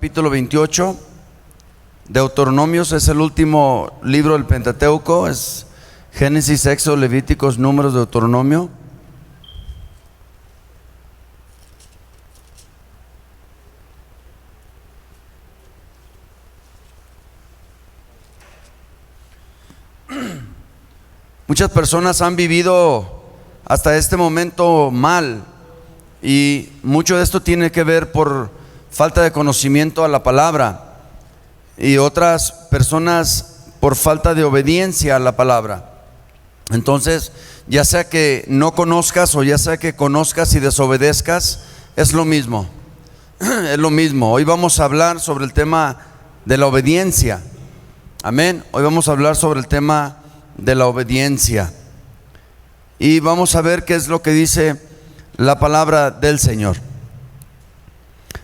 capítulo 28. Deuteronomios es el último libro del Pentateuco, es Génesis, Éxodo, Levíticos, Números, Deuteronomio. Muchas personas han vivido hasta este momento mal, y mucho de esto tiene que ver por falta de conocimiento a la palabra, y otras personas por falta de obediencia a la palabra. Entonces, ya sea que no conozcas o ya sea que conozcas y desobedezcas, es lo mismo. Es lo mismo. Hoy vamos a hablar sobre el tema de la obediencia. Amén. Hoy vamos a hablar sobre el tema de la obediencia. Y vamos a ver qué es lo que dice la palabra del Señor.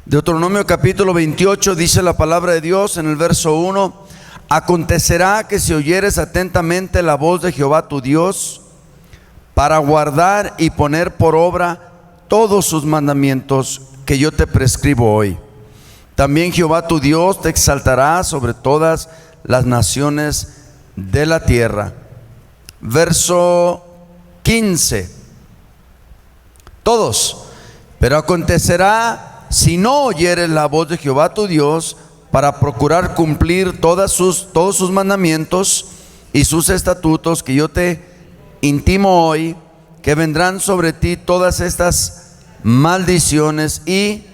Deuteronomio capítulo 28 dice la palabra de Dios en el verso 1: acontecerá que si oyeres atentamente la voz de Jehová tu Dios, para guardar y poner por obra todos sus mandamientos que yo te prescribo hoy, también Jehová tu Dios te exaltará sobre todas las naciones de la tierra. Verso 15. Todos. Pero acontecerá, si no oyeres la voz de Jehová tu Dios, para procurar cumplir todos sus mandamientos y sus estatutos que yo te intimo hoy, que vendrán sobre ti todas estas maldiciones y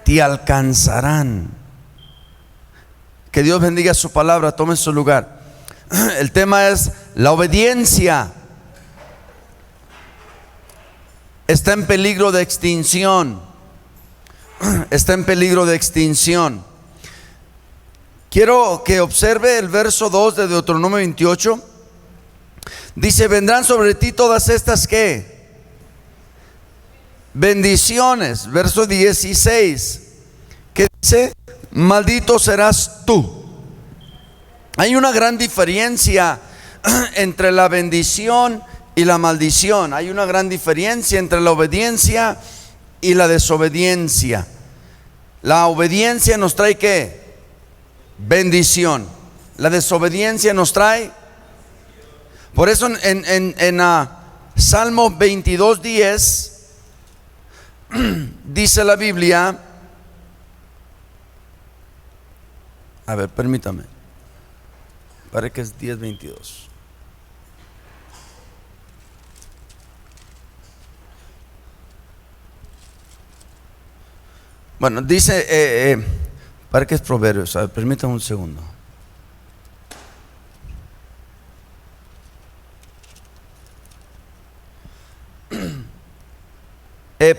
te alcanzarán. Que Dios bendiga su palabra. Tome su lugar. El tema es la obediencia. Está en peligro de extinción. Está en peligro de extinción. Quiero que observe el verso 2 de Deuteronomio 28. Dice: vendrán sobre ti todas estas ¿qué? Bendiciones. Verso 16, que dice: maldito serás tú. Hay una gran diferencia entre la bendición y la maldición. Hay una gran diferencia entre la obediencia y la desobediencia. La obediencia nos trae ¿qué? Bendición. La desobediencia nos trae. Por eso en Salmo 22:10 dice la Biblia. A ver, permítame. Parece que es 10:22. Bueno, dice, parece que es Proverbios. A ver, permítame un segundo.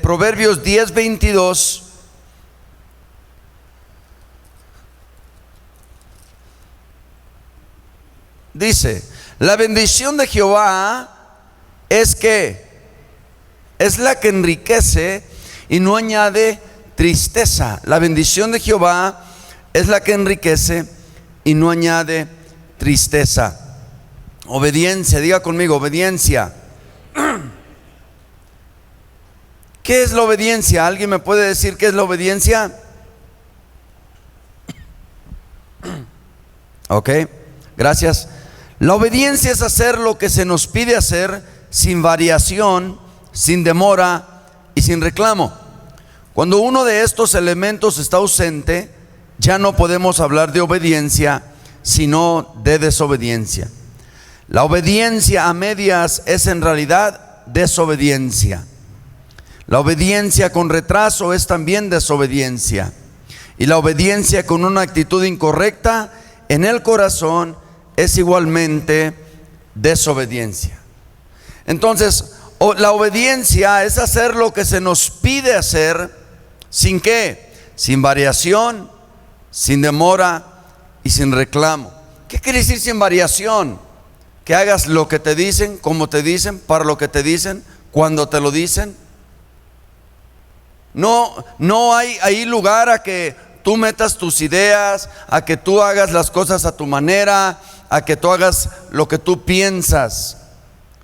Proverbios 10:22. Dice: la bendición de Jehová es que es la que enriquece y no añade tristeza. La bendición de Jehová es la que enriquece y no añade tristeza. Obediencia, diga conmigo, obediencia. ¿Qué es la obediencia? ¿Alguien me puede decir qué es la obediencia? Ok, gracias. La obediencia es hacer lo que se nos pide hacer sin variación, sin demora y sin reclamo. Cuando uno de estos elementos está ausente, ya no podemos hablar de obediencia, sino de desobediencia. La obediencia a medias es en realidad desobediencia. La obediencia con retraso es también desobediencia. Y la obediencia con una actitud incorrecta en el corazón es igualmente desobediencia. Entonces, la obediencia es hacer lo que se nos pide hacer, ¿sin qué? Sin variación, sin demora y sin reclamo. ¿Qué quiere decir sin variación? Que hagas lo que te dicen, como te dicen, para lo que te dicen, cuando te lo dicen. No hay ahí lugar a que tú metas tus ideas, a que tú hagas las cosas a tu manera, a que tú hagas lo que tú piensas.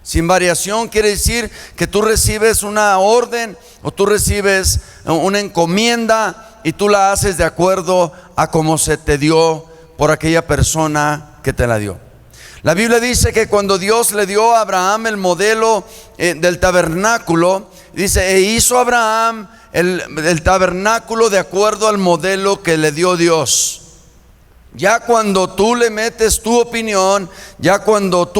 Sin variación quiere decir que tú recibes una orden o tú recibes una encomienda y tú la haces de acuerdo a cómo se te dio por aquella persona que te la dio. La Biblia dice que cuando Dios le dio a Abraham el modelo del tabernáculo, dice, e hizo Abraham el tabernáculo de acuerdo al modelo que le dio Dios. Ya cuando tú le metes tu opinión, ya cuando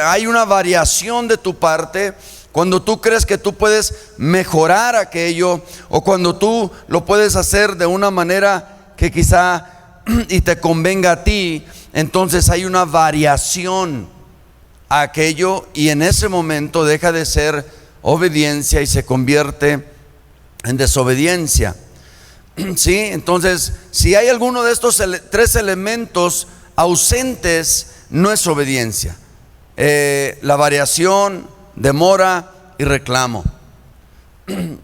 hay una variación de tu parte, cuando tú crees que tú puedes mejorar aquello, o cuando tú lo puedes hacer de una manera que quizá y te convenga a ti, entonces hay una variación a aquello, y en ese momento deja de ser obediencia y se convierte en desobediencia. ¿Sí? Entonces, si hay alguno de estos tres elementos ausentes, no es obediencia. La variación, demora y reclamo.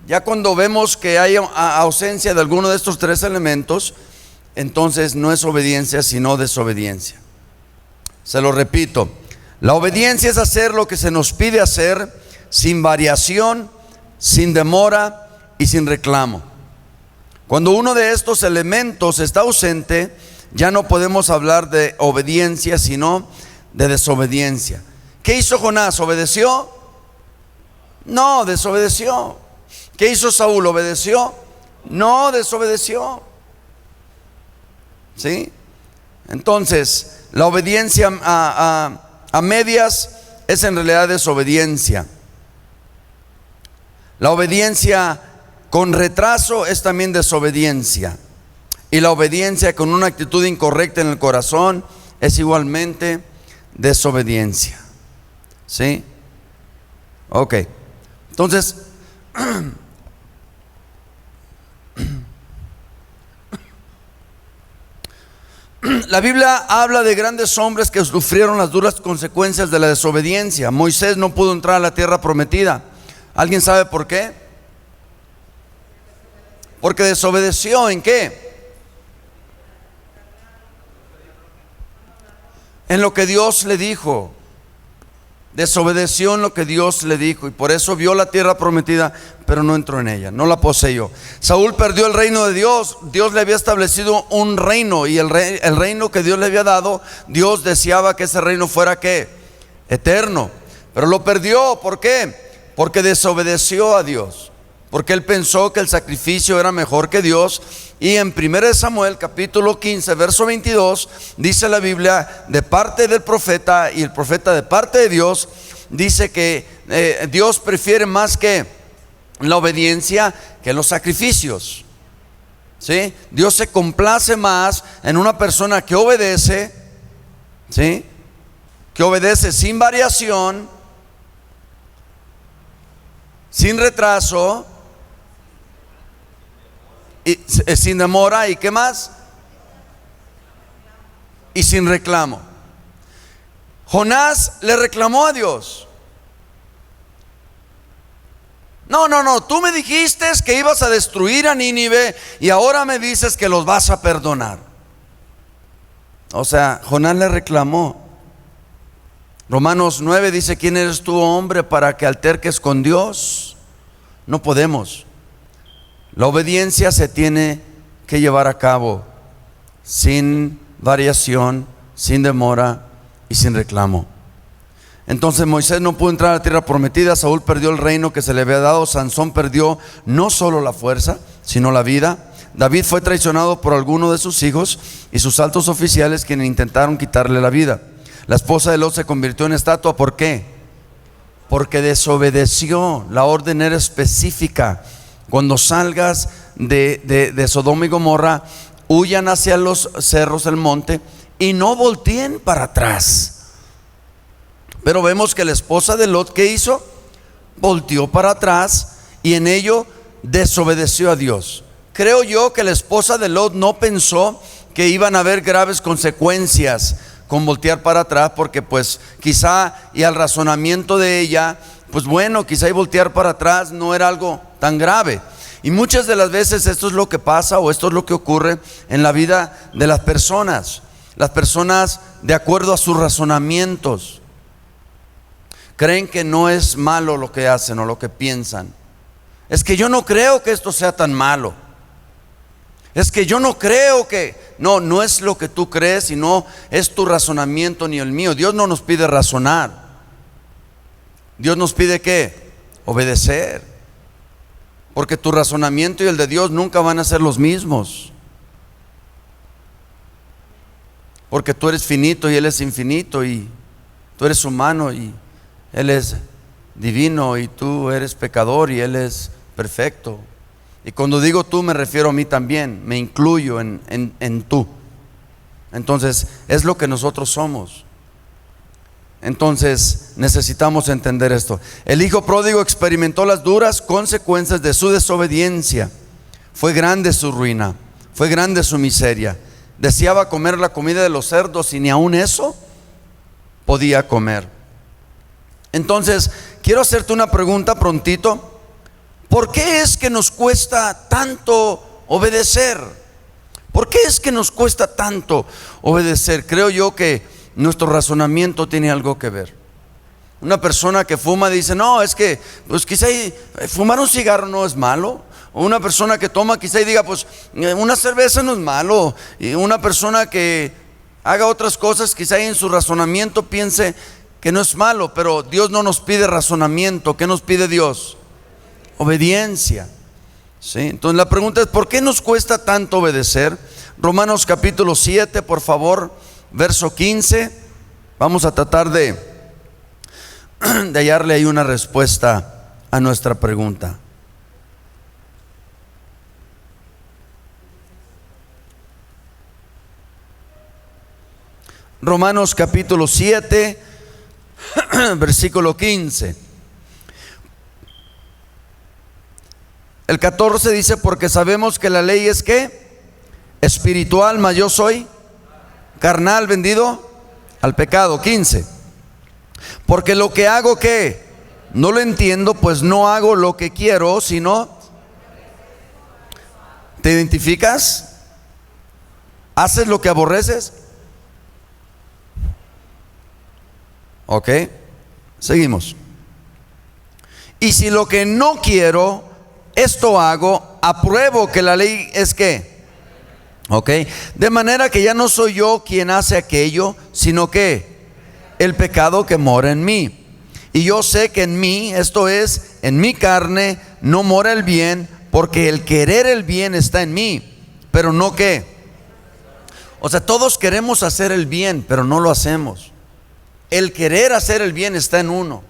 Ya cuando vemos que hay ausencia de alguno de estos tres elementos, entonces no es obediencia sino desobediencia. Se lo repito, la obediencia es hacer lo que se nos pide hacer sin variación, sin demora y sin reclamo. Cuando uno de estos elementos está ausente, ya no podemos hablar de obediencia sino de desobediencia. ¿Qué hizo Jonás? ¿Obedeció? No, desobedeció. ¿Qué hizo Saúl? ¿Obedeció? No, desobedeció. ¿Sí? Entonces, la obediencia a medias es en realidad desobediencia. La obediencia con retraso es también desobediencia. Y la obediencia con una actitud incorrecta en el corazón es igualmente desobediencia. ¿Sí? Ok. Entonces, la Biblia habla de grandes hombres que sufrieron las duras consecuencias de la desobediencia. Moisés no pudo entrar a la tierra prometida. ¿Alguien sabe por qué? Porque desobedeció. ¿En qué? En lo que Dios le dijo. Desobedeció en lo que Dios le dijo, y por eso vio la tierra prometida, pero no entró en ella, no la poseyó. Saúl perdió el reino de Dios. Dios le había establecido un reino, y el reino que Dios le había dado, Dios deseaba que ese reino fuera ¿qué? Eterno. Pero lo perdió. ¿Por qué? Porque desobedeció a Dios, porque él pensó que el sacrificio era mejor que Dios. Y en 1 Samuel capítulo 15 verso 22 dice la Biblia, de parte del profeta, y el profeta de parte de Dios, dice que Dios prefiere más que la obediencia que los sacrificios. ¿Sí? Dios se complace más en una persona que obedece, ¿sí? Que obedece sin variación, sin retraso, y sin demora, ¿y qué más? Y sin reclamo. Jonás le reclamó a Dios. No, tú me dijiste que ibas a destruir a Nínive y ahora me dices que los vas a perdonar. O sea, Jonás le reclamó. Romanos 9 dice, ¿quién eres tú, hombre, para que alterques con Dios? No podemos. La obediencia se tiene que llevar a cabo sin variación, sin demora y sin reclamo. Entonces Moisés no pudo entrar a la tierra prometida. Saúl perdió el reino que se le había dado. Sansón perdió no solo la fuerza, sino la vida. David fue traicionado por alguno de sus hijos y sus altos oficiales, quienes intentaron quitarle la vida. La esposa de Lot se convirtió en estatua. ¿Por qué? Porque desobedeció. La orden era específica. Cuando salgas de Sodoma y Gomorra, huyan hacia los cerros del monte y no volteen para atrás. Pero vemos que la esposa de Lot, ¿qué hizo? Volteó para atrás y en ello desobedeció a Dios. Creo yo que la esposa de Lot no pensó que iban a haber graves consecuencias con voltear para atrás, porque pues quizá, y al razonamiento de ella, pues bueno, quizá y voltear para atrás no era algo tan grave. Y muchas de las veces esto es lo que pasa, o esto es lo que ocurre en la vida de las personas. Las personas, de acuerdo a sus razonamientos, creen que no es malo lo que hacen o lo que piensan. Es que yo no creo que esto sea tan malo. Es que yo no creo que... No, no es lo que tú crees, sino es tu razonamiento ni el mío. Dios no nos pide razonar. Dios nos pide ¿qué? Obedecer. Porque tu razonamiento y el de Dios nunca van a ser los mismos. Porque tú eres finito y Él es infinito, y tú eres humano y Él es divino, y tú eres pecador y Él es perfecto. Y cuando digo tú me refiero a mí también, me incluyo en tú. Entonces es lo que nosotros somos. Entonces necesitamos entender esto. El hijo pródigo experimentó las duras consecuencias de su desobediencia. Fue grande su ruina, fue grande su miseria. Deseaba comer la comida de los cerdos y ni aun eso podía comer. Entonces quiero hacerte una pregunta prontito. ¿Por qué es que nos cuesta tanto obedecer? ¿Por qué es que nos cuesta tanto obedecer? Creo yo que nuestro razonamiento tiene algo que ver. Una persona que fuma dice, no, es que pues quizá fumar un cigarro no es malo. O una persona que toma quizá y diga, pues una cerveza no es malo. Y una persona que haga otras cosas quizá en su razonamiento piense que no es malo. Pero Dios no nos pide razonamiento. ¿Qué nos pide Dios? Obediencia. ¿Sí? Entonces la pregunta es, ¿por qué nos cuesta tanto obedecer? Romanos capítulo 7, por favor, verso 15. Vamos a tratar de hallarle ahí una respuesta a nuestra pregunta. Romanos capítulo 7, versículo 15. El 14 dice, porque sabemos que la ley es ¿qué? Espiritual, mas yo soy carnal, vendido al pecado. 15. Porque lo que hago ¿qué? No lo entiendo, pues no hago lo que quiero, sino... ¿Te identificas? ¿Haces lo que aborreces? Ok, seguimos. Y si lo que no quiero, esto hago, apruebo que la ley es ¿qué? Ok, de manera que ya no soy yo quien hace aquello, sino que el pecado que mora en mí. Y yo sé que en mí, esto es, en mi carne, no mora el bien, porque el querer el bien está en mí, pero no ¿qué? O sea, todos queremos hacer el bien, pero no lo hacemos. El querer hacer el bien está en uno.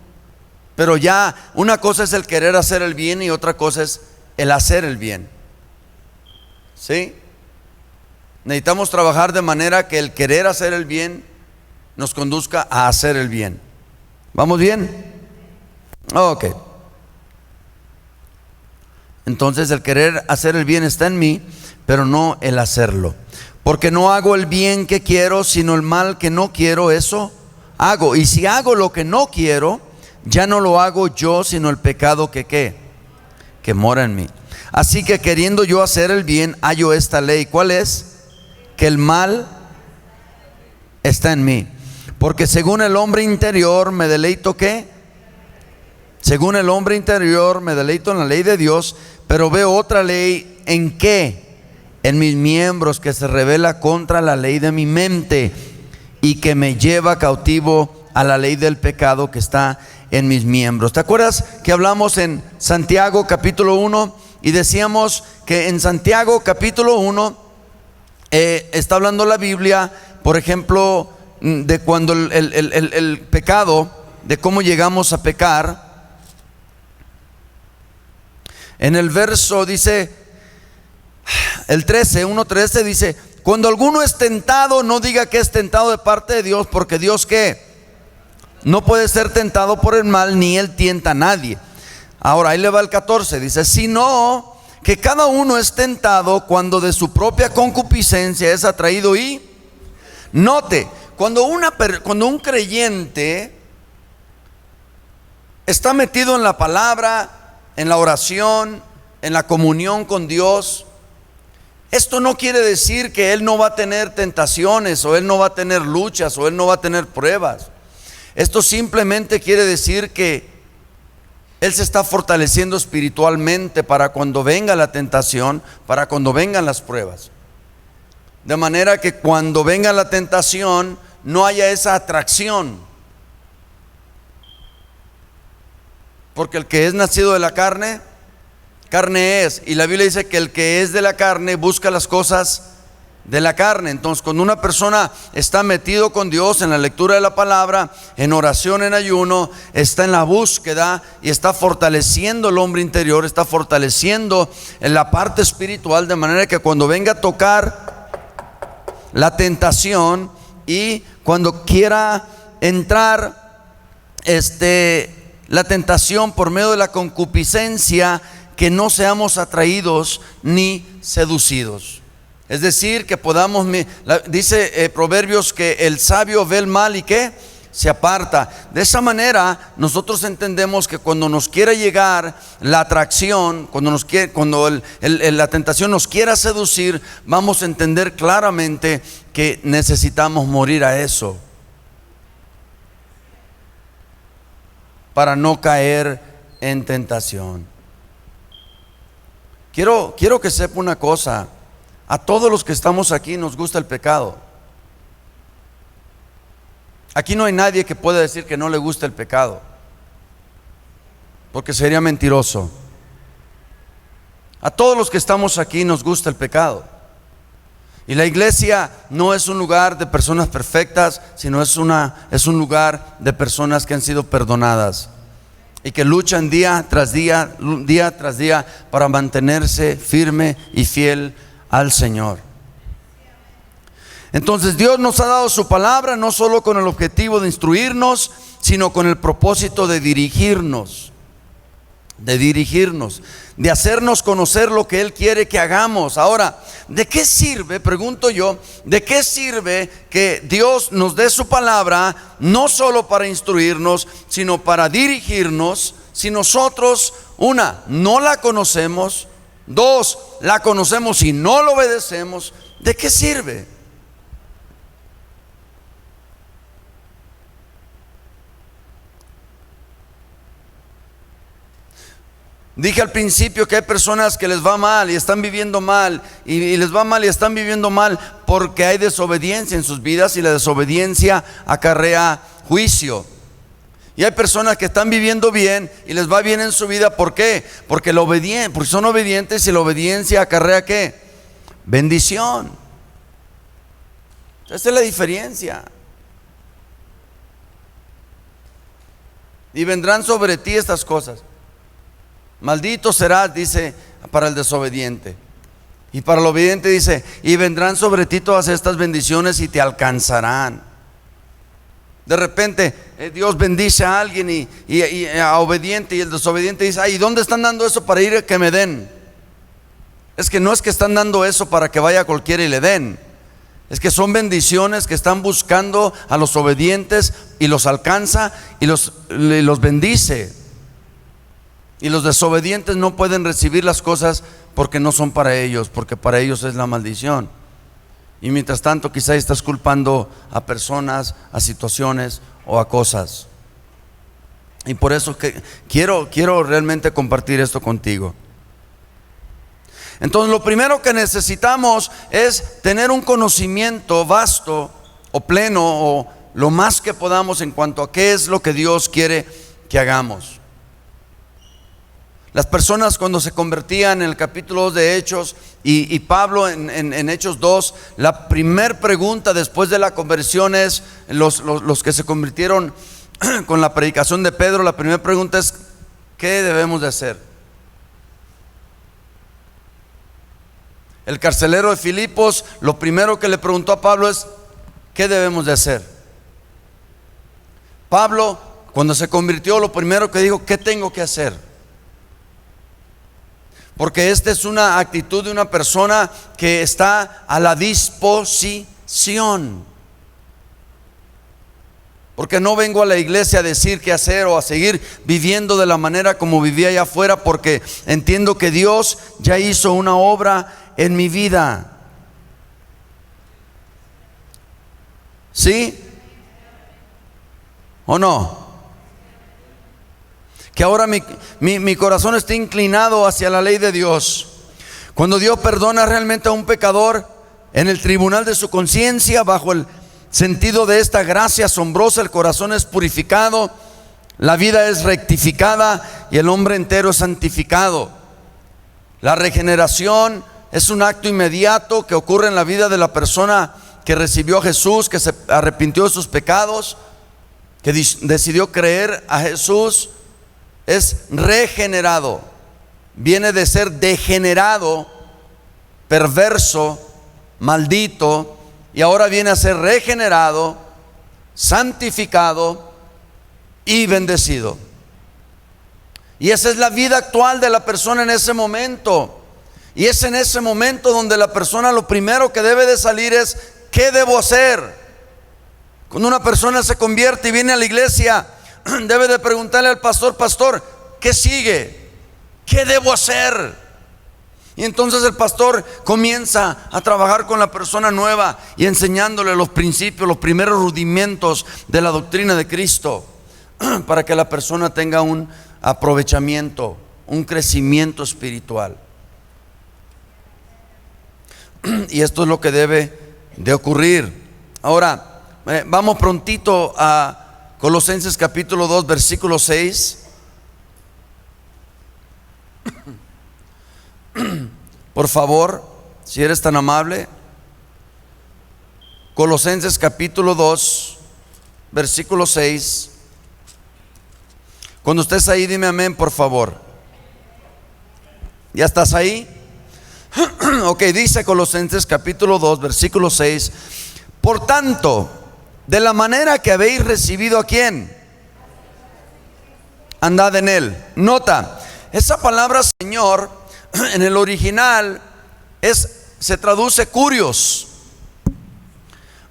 Pero ya una cosa es el querer hacer el bien y otra cosa es el hacer el bien. ¿Sí? Necesitamos trabajar de manera que el querer hacer el bien nos conduzca a hacer el bien. ¿Vamos bien? Ok. Entonces el querer hacer el bien está en mí, pero no el hacerlo. Porque no hago el bien que quiero, sino el mal que no quiero, eso hago. Y si hago lo que no quiero, ya no lo hago yo, sino el pecado que ¿qué? Que mora en mí. Así que queriendo yo hacer el bien, hallo esta ley. ¿Cuál es? Que el mal está en mí. Porque según el hombre interior me deleito ¿qué? Según el hombre interior me deleito en la ley de Dios, pero veo otra ley en ¿qué? En mis miembros, que se revela contra la ley de mi mente y que me lleva cautivo a la ley del pecado que está en mis miembros. ¿Te acuerdas que hablamos en Santiago capítulo 1 y decíamos que en Santiago capítulo 1 está hablando la Biblia, por ejemplo, de cuando el pecado, de cómo llegamos a pecar? En el verso dice, el 1:13 dice, cuando alguno es tentado, no diga que es tentado de parte de Dios, porque Dios ¿qué? No puede ser tentado por el mal, ni Él tienta a nadie. Ahora ahí le va el 14, dice, sino que cada uno es tentado cuando de su propia concupiscencia es atraído y... Note, cuando un creyente está metido en la palabra, en la oración, en la comunión con Dios, esto no quiere decir que él no va a tener tentaciones, o él no va a tener luchas, o él no va a tener pruebas. Esto simplemente quiere decir que Él se está fortaleciendo espiritualmente para cuando venga la tentación, para cuando vengan las pruebas. De manera que cuando venga la tentación no haya esa atracción. Porque el que es nacido de la carne, carne es. Y la Biblia dice que el que es de la carne busca las cosas de la carne. Entonces, cuando una persona está metido con Dios en la lectura de la palabra, en oración, en ayuno, está en la búsqueda y está fortaleciendo el hombre interior, está fortaleciendo en la parte espiritual, de manera que cuando venga a tocar la tentación y cuando quiera entrar la tentación por medio de la concupiscencia, que no seamos atraídos ni seducidos. Es decir, que podamos, dice Proverbios, que el sabio ve el mal y que se aparta. De esa manera nosotros entendemos que cuando nos quiera llegar la atracción, cuando la tentación nos quiera seducir, vamos a entender claramente que necesitamos morir a eso para no caer en tentación. Quiero que sepa una cosa: a todos los que estamos aquí nos gusta el pecado. Aquí no hay nadie que pueda decir que no le gusta el pecado, porque sería mentiroso. A todos los que estamos aquí nos gusta el pecado. Y la iglesia no es un lugar de personas perfectas, sino es un lugar de personas que han sido perdonadas y que luchan día tras día para mantenerse firme y fiel al Señor. Entonces Dios nos ha dado su palabra no solo con el objetivo de instruirnos, sino con el propósito de dirigirnos, de hacernos conocer lo que Él quiere que hagamos. Ahora, ¿de qué sirve, pregunto yo, de qué sirve que Dios nos dé su palabra no solo para instruirnos, sino para dirigirnos, si nosotros, una, no la conocemos, dos, la conocemos y no la obedecemos? ¿De qué sirve? Dije al principio que hay personas que les va mal y están viviendo mal, y les va mal y están viviendo mal porque hay desobediencia en sus vidas, y la desobediencia acarrea juicio. Y hay personas que están viviendo bien y les va bien en su vida. ¿Por qué? Porque son obedientes, y la obediencia acarrea ¿qué? Bendición. Esa es la diferencia. Y vendrán sobre ti estas cosas. Maldito serás, dice, para el desobediente. Y para el obediente dice: y vendrán sobre ti todas estas bendiciones y te alcanzarán. De repente Dios bendice a alguien y a obediente, y el desobediente dice: ay, ¿dónde están dando eso para ir a que me den? Es que no es que están dando eso para que vaya cualquiera y le den. Es que son bendiciones que están buscando a los obedientes, y los alcanza y los bendice. Y los desobedientes no pueden recibir las cosas porque no son para ellos, porque para ellos es la maldición. Y mientras tanto quizá estás culpando a personas, a situaciones o a cosas. Y por eso que quiero realmente compartir esto contigo. Entonces, lo primero que necesitamos es tener un conocimiento vasto o pleno, o lo más que podamos, en cuanto a qué es lo que Dios quiere que hagamos. Las personas, cuando se convertían en el capítulo 2 de Hechos, y Pablo en Hechos 2, la primer pregunta después de la conversión es, los que se convirtieron con la predicación de Pedro, la primera pregunta es: ¿qué debemos de hacer? El carcelero de Filipos, lo primero que le preguntó a Pablo es: ¿qué debemos de hacer? Pablo, cuando se convirtió, lo primero que dijo: ¿qué tengo que hacer? Porque esta es una actitud de una persona que está a la disposición. Porque no vengo a la iglesia a decir qué hacer o a seguir viviendo de la manera como vivía allá afuera, porque entiendo que Dios ya hizo una obra en mi vida. ¿Sí? ¿O no? que ahora mi corazón esté inclinado hacia la ley de Dios. Cuando Dios perdona realmente a un pecador en el tribunal de su conciencia, bajo el sentido de esta gracia asombrosa, el corazón es purificado, la vida es rectificada y el hombre entero es santificado. La regeneración es un acto inmediato que ocurre en la vida de la persona que recibió a Jesús, que se arrepintió de sus pecados, que decidió creer a Jesús. Es regenerado, viene de ser degenerado, perverso, maldito, y ahora viene a ser regenerado, santificado y bendecido. Y esa es la vida actual de la persona en ese momento. Y es en ese momento donde la persona lo primero que debe de salir es: ¿qué debo hacer? Cuando una persona se convierte y viene a la iglesia, debe de preguntarle al pastor: pastor, ¿qué sigue? ¿Qué debo hacer? Y entonces el pastor comienza a trabajar con la persona nueva y enseñándole los principios, los primeros rudimentos de la doctrina de Cristo, para que la persona tenga un aprovechamiento, un crecimiento espiritual. Y esto es lo que debe de ocurrir. Ahora, vamos prontito a Colosenses capítulo 2, versículo 6. Por favor, si eres tan amable. Colosenses capítulo 2, versículo 6. Cuando estés ahí, dime amén, por favor. ¿Ya estás ahí? Ok, dice Colosenses capítulo 2, versículo 6. Por tanto, de la manera que habéis recibido, ¿a quién? Andad en él. Nota, esa palabra Señor en el original se traduce kurios.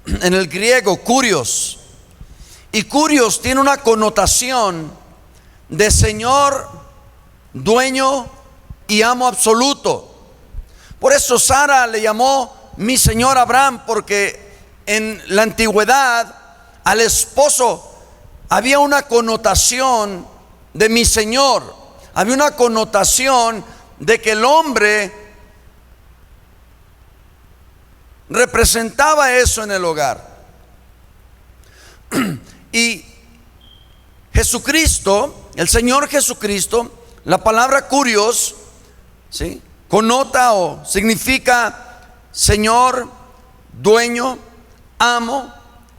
En el griego, kurios. Y kurios tiene una connotación de Señor, dueño y amo absoluto. Por eso Sara le llamó mi señor Abraham, porque en la antigüedad al esposo había una connotación de mi señor, había una connotación de que el hombre representaba eso en el hogar. Y Jesucristo, el Señor Jesucristo, la palabra kurios, ¿sí?, connota o significa Señor, dueño, amo,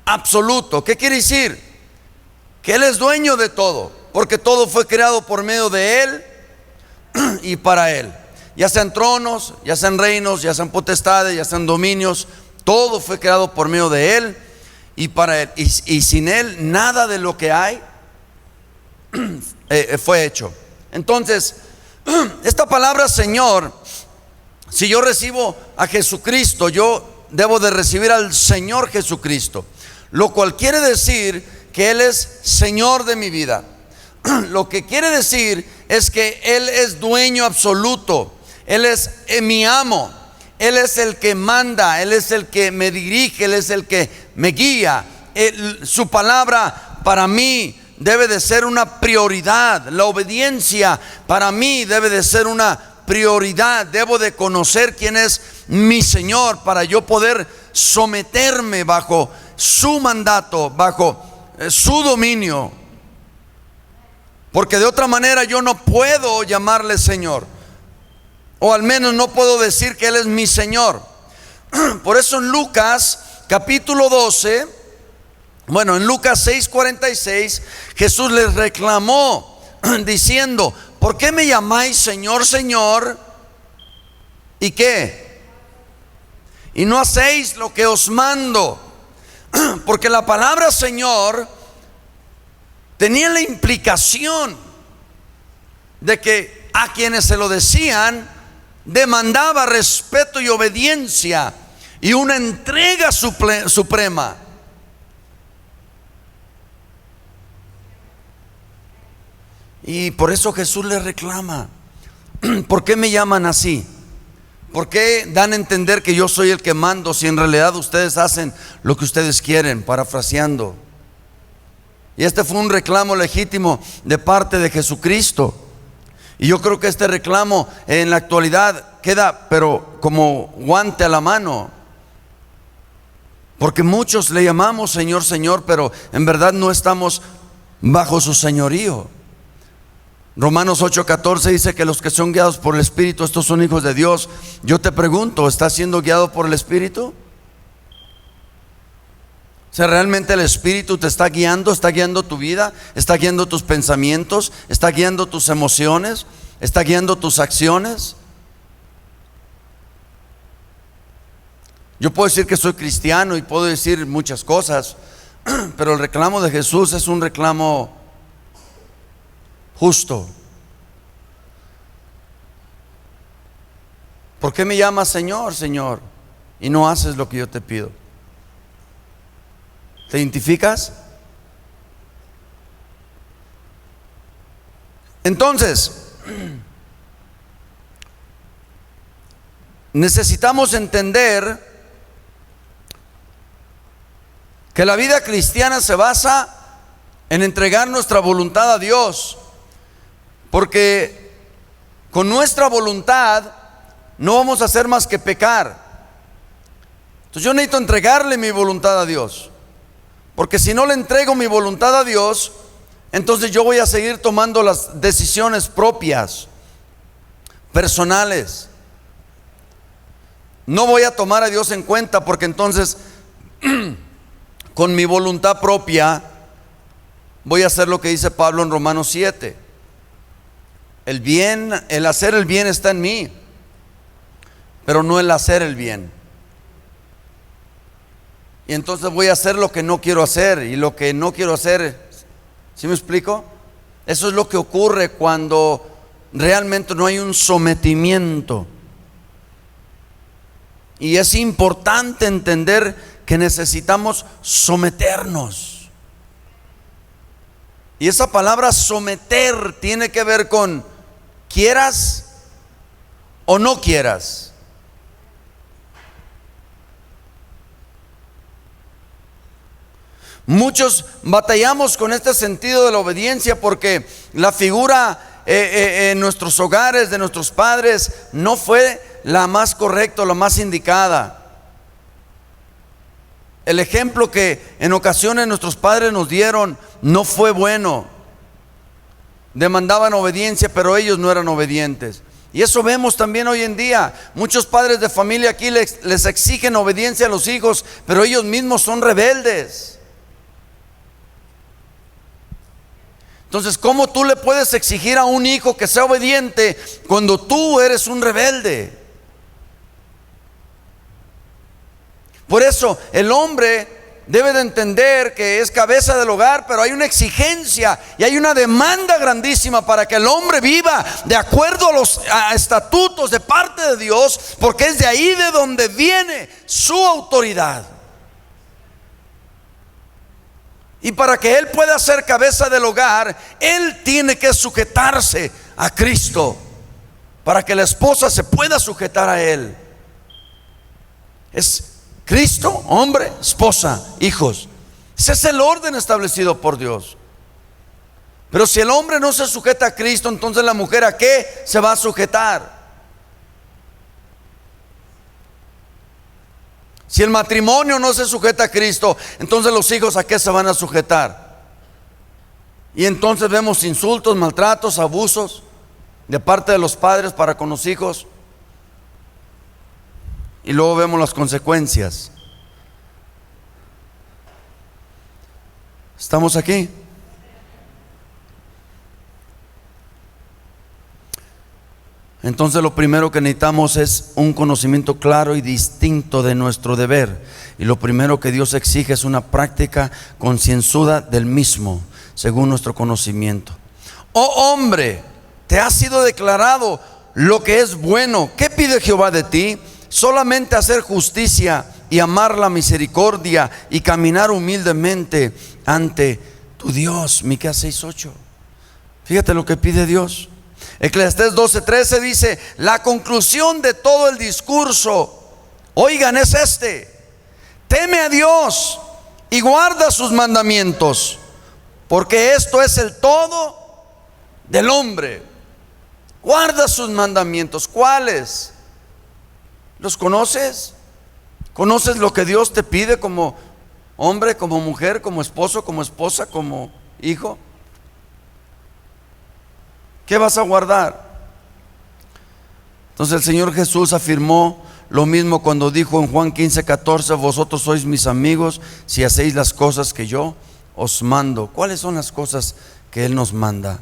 absoluto. ¿Qué quiere decir? Que Él es dueño de todo, porque todo fue creado por medio de Él y para Él. Ya sean tronos, ya sean reinos, ya sean potestades, ya sean dominios, todo fue creado por medio de Él y para Él. Y sin Él nada de lo que hay fue hecho. Entonces, esta palabra Señor, si yo recibo a Jesucristo, yo debo de recibir al Señor Jesucristo, lo cual quiere decir que Él es Señor de mi vida. Lo que quiere decir es que Él es dueño absoluto, Él es mi amo, Él es el que manda, Él es el que me dirige, Él es el que me guía. Su palabra para mí debe de ser una prioridad. La obediencia para mí debe de ser una prioridad. Debo de conocer quién es mi Señor para yo poder someterme bajo su mandato, bajo su dominio, porque de otra manera yo no puedo llamarle Señor, o al menos no puedo decir que Él es mi Señor. Por eso en Lucas capítulo 12, en Lucas 6:46, Jesús les reclamó diciendo: ¿por qué me llamáis Señor, Señor? ¿Y qué? Y no hacéis lo que os mando. Porque la palabra Señor tenía la implicación de que a quienes se lo decían demandaba respeto y obediencia y una entrega suprema. Y por eso Jesús les reclama: ¿por qué me llaman así? ¿Por qué dan a entender que yo soy el que mando si en realidad ustedes hacen lo que ustedes quieren? Parafraseando. Y este fue un reclamo legítimo de parte de Jesucristo. Y yo creo que este reclamo en la actualidad queda, pero como guante a la mano. Porque muchos le llamamos Señor, Señor, pero en verdad no estamos bajo su señorío. Romanos 8:14 dice que los que son guiados por el Espíritu, estos son hijos de Dios. Yo te pregunto, ¿estás siendo guiado por el Espíritu? O sea, ¿realmente el Espíritu te está guiando tu vida, está guiando tus pensamientos, está guiando tus emociones, está guiando tus acciones? Yo puedo decir que soy cristiano y puedo decir muchas cosas, pero el reclamo de Jesús es un reclamo justo. ¿Por qué me llamas Señor, Señor, y no haces lo que yo te pido? ¿Te identificas? Entonces, necesitamos entender que la vida cristiana se basa en entregar nuestra voluntad a Dios, porque con nuestra voluntad no vamos a hacer más que pecar. Entonces yo necesito entregarle mi voluntad a Dios, porque si no le entrego mi voluntad a Dios, entonces yo voy a seguir tomando las decisiones propias, personales. No voy a tomar a Dios en cuenta, porque entonces con mi voluntad propia voy a hacer lo que dice Pablo en Romanos 7. El bien, el hacer el bien está en mí, pero no el hacer el bien. Y entonces voy a hacer lo que no quiero hacer, y lo que no quiero hacer, ¿sí me explico? Eso es lo que ocurre cuando realmente no hay un sometimiento. Y es importante entender que necesitamos someternos. Y esa palabra someter tiene que ver con quieras o no quieras. Muchos batallamos con este sentido de la obediencia porque la figura en nuestros hogares de nuestros padres no fue la más correcta, la más indicada. El ejemplo que en ocasiones nuestros padres nos dieron no fue bueno. Demandaban obediencia, pero ellos no eran obedientes. Y eso vemos también hoy en día. Muchos padres de familia aquí les exigen obediencia a los hijos, pero ellos mismos son rebeldes. Entonces, ¿cómo tú le puedes exigir a un hijo que sea obediente cuando tú eres un rebelde? Por eso el hombre debe de entender que es cabeza del hogar, pero hay una exigencia y hay una demanda grandísima para que el hombre viva de acuerdo a los estatutos de parte de Dios, porque es de ahí de donde viene su autoridad. Y para que él pueda ser cabeza del hogar, él tiene que sujetarse a Cristo, para que la esposa se pueda sujetar a él. Es Cristo, hombre, esposa, hijos. Ese es el orden establecido por Dios. Pero si el hombre no se sujeta a Cristo, entonces la mujer ¿a qué se va a sujetar? Si el matrimonio no se sujeta a Cristo, entonces los hijos ¿a qué se van a sujetar? Y entonces vemos insultos, maltratos, abusos de parte de los padres para con los hijos. Y luego vemos las consecuencias. ¿Estamos aquí? Entonces lo primero que necesitamos es un conocimiento claro y distinto de nuestro deber. Y lo primero que Dios exige es una práctica concienzuda del mismo, según nuestro conocimiento. Oh hombre, te ha sido declarado lo que es bueno. ¿Qué pide Jehová de ti? Solamente hacer justicia y amar la misericordia y caminar humildemente ante tu Dios. Miqueas 6:8. Fíjate lo que pide Dios. Eclesiastés 12:13 dice: la conclusión de todo el discurso, oigan, es este: teme a Dios y guarda sus mandamientos, porque esto es el todo del hombre. Guarda sus mandamientos. ¿Cuáles? ¿Los conoces? ¿Conoces lo que Dios te pide como hombre, como mujer, como esposo, como esposa, como hijo? ¿Qué vas a guardar? Entonces el Señor Jesús afirmó lo mismo cuando dijo en Juan 15:14: vosotros sois mis amigos si hacéis las cosas que yo os mando. ¿Cuáles son las cosas que Él nos manda?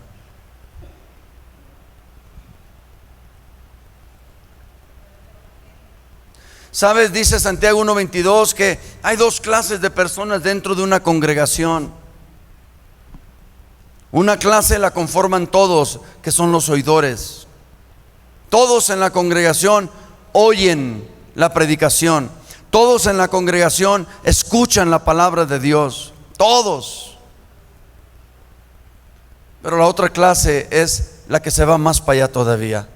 ¿Sabes? Dice Santiago 1:22 que hay dos clases de personas dentro de una congregación. Una clase la conforman todos, que son los oidores. Todos en la congregación oyen la predicación. Todos en la congregación escuchan la palabra de Dios. Todos. Pero la otra clase es la que se va más para allá todavía.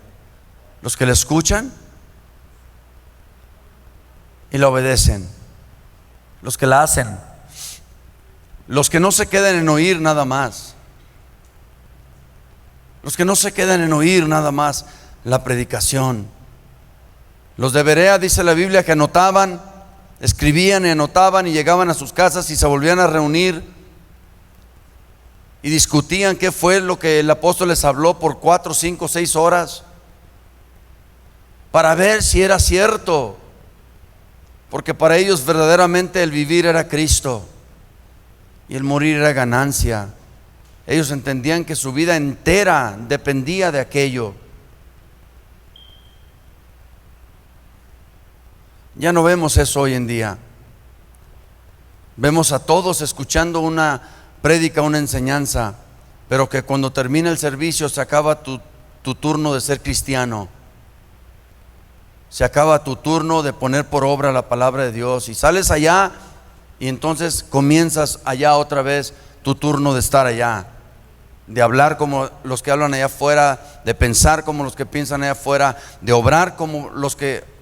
Los que la escuchan y la obedecen. Los que la hacen. Los que no se quedan en oír nada más. Los que no se quedan en oír nada más la predicación. Los de Berea, dice la Biblia, que anotaban, escribían y anotaban y llegaban a sus casas y se volvían a reunir y discutían qué fue lo que el apóstol les habló por 4, 5, 6 horas para ver si era cierto, porque para ellos verdaderamente el vivir era Cristo y el morir era ganancia. Ellos entendían que su vida entera dependía de aquello. Ya no vemos eso hoy en día. Vemos a todos escuchando una prédica, una enseñanza, pero que cuando termina el servicio se acaba tu turno de ser cristiano. Se acaba tu turno de poner por obra la palabra de Dios y sales allá y entonces comienzas allá otra vez tu turno de estar allá, de hablar como los que hablan allá afuera, de pensar como los que piensan allá afuera, de obrar como los que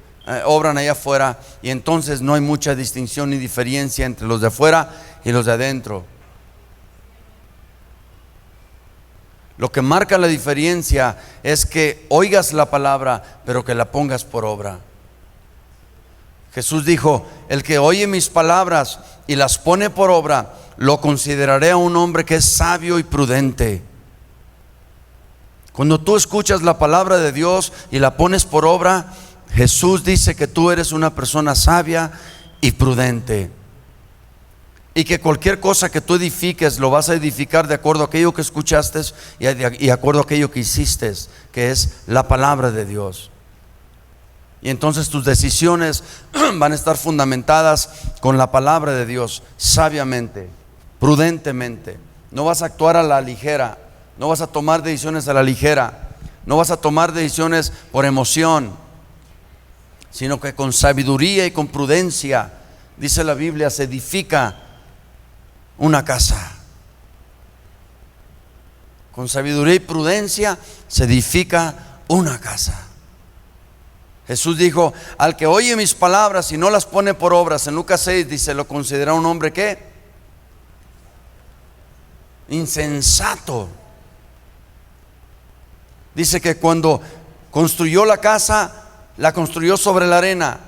obran allá afuera, y entonces no hay mucha distinción ni diferencia entre los de afuera y los de adentro. Lo que marca la diferencia es que oigas la palabra, pero que la pongas por obra. Jesús dijo: el que oye mis palabras y las pone por obra, lo consideraré a un hombre que es sabio y prudente. Cuando tú escuchas la palabra de Dios y la pones por obra, Jesús dice que tú eres una persona sabia y prudente, y que cualquier cosa que tú edifiques lo vas a edificar de acuerdo a aquello que escuchaste y de acuerdo a aquello que hiciste, que es la palabra de Dios. Y entonces tus decisiones van a estar fundamentadas con la palabra de Dios, sabiamente, prudentemente. No vas a actuar a la ligera, no vas a tomar decisiones a la ligera, no vas a tomar decisiones por emoción, sino que con sabiduría y con prudencia, dice la Biblia, se edifica una casa. Con sabiduría y prudencia se edifica una casa. Jesús dijo: al que oye mis palabras y no las pone por obras, en Lucas 6 dice, lo considera un hombre ¿qué? Insensato. Dice que cuando construyó la casa, la construyó sobre la arena,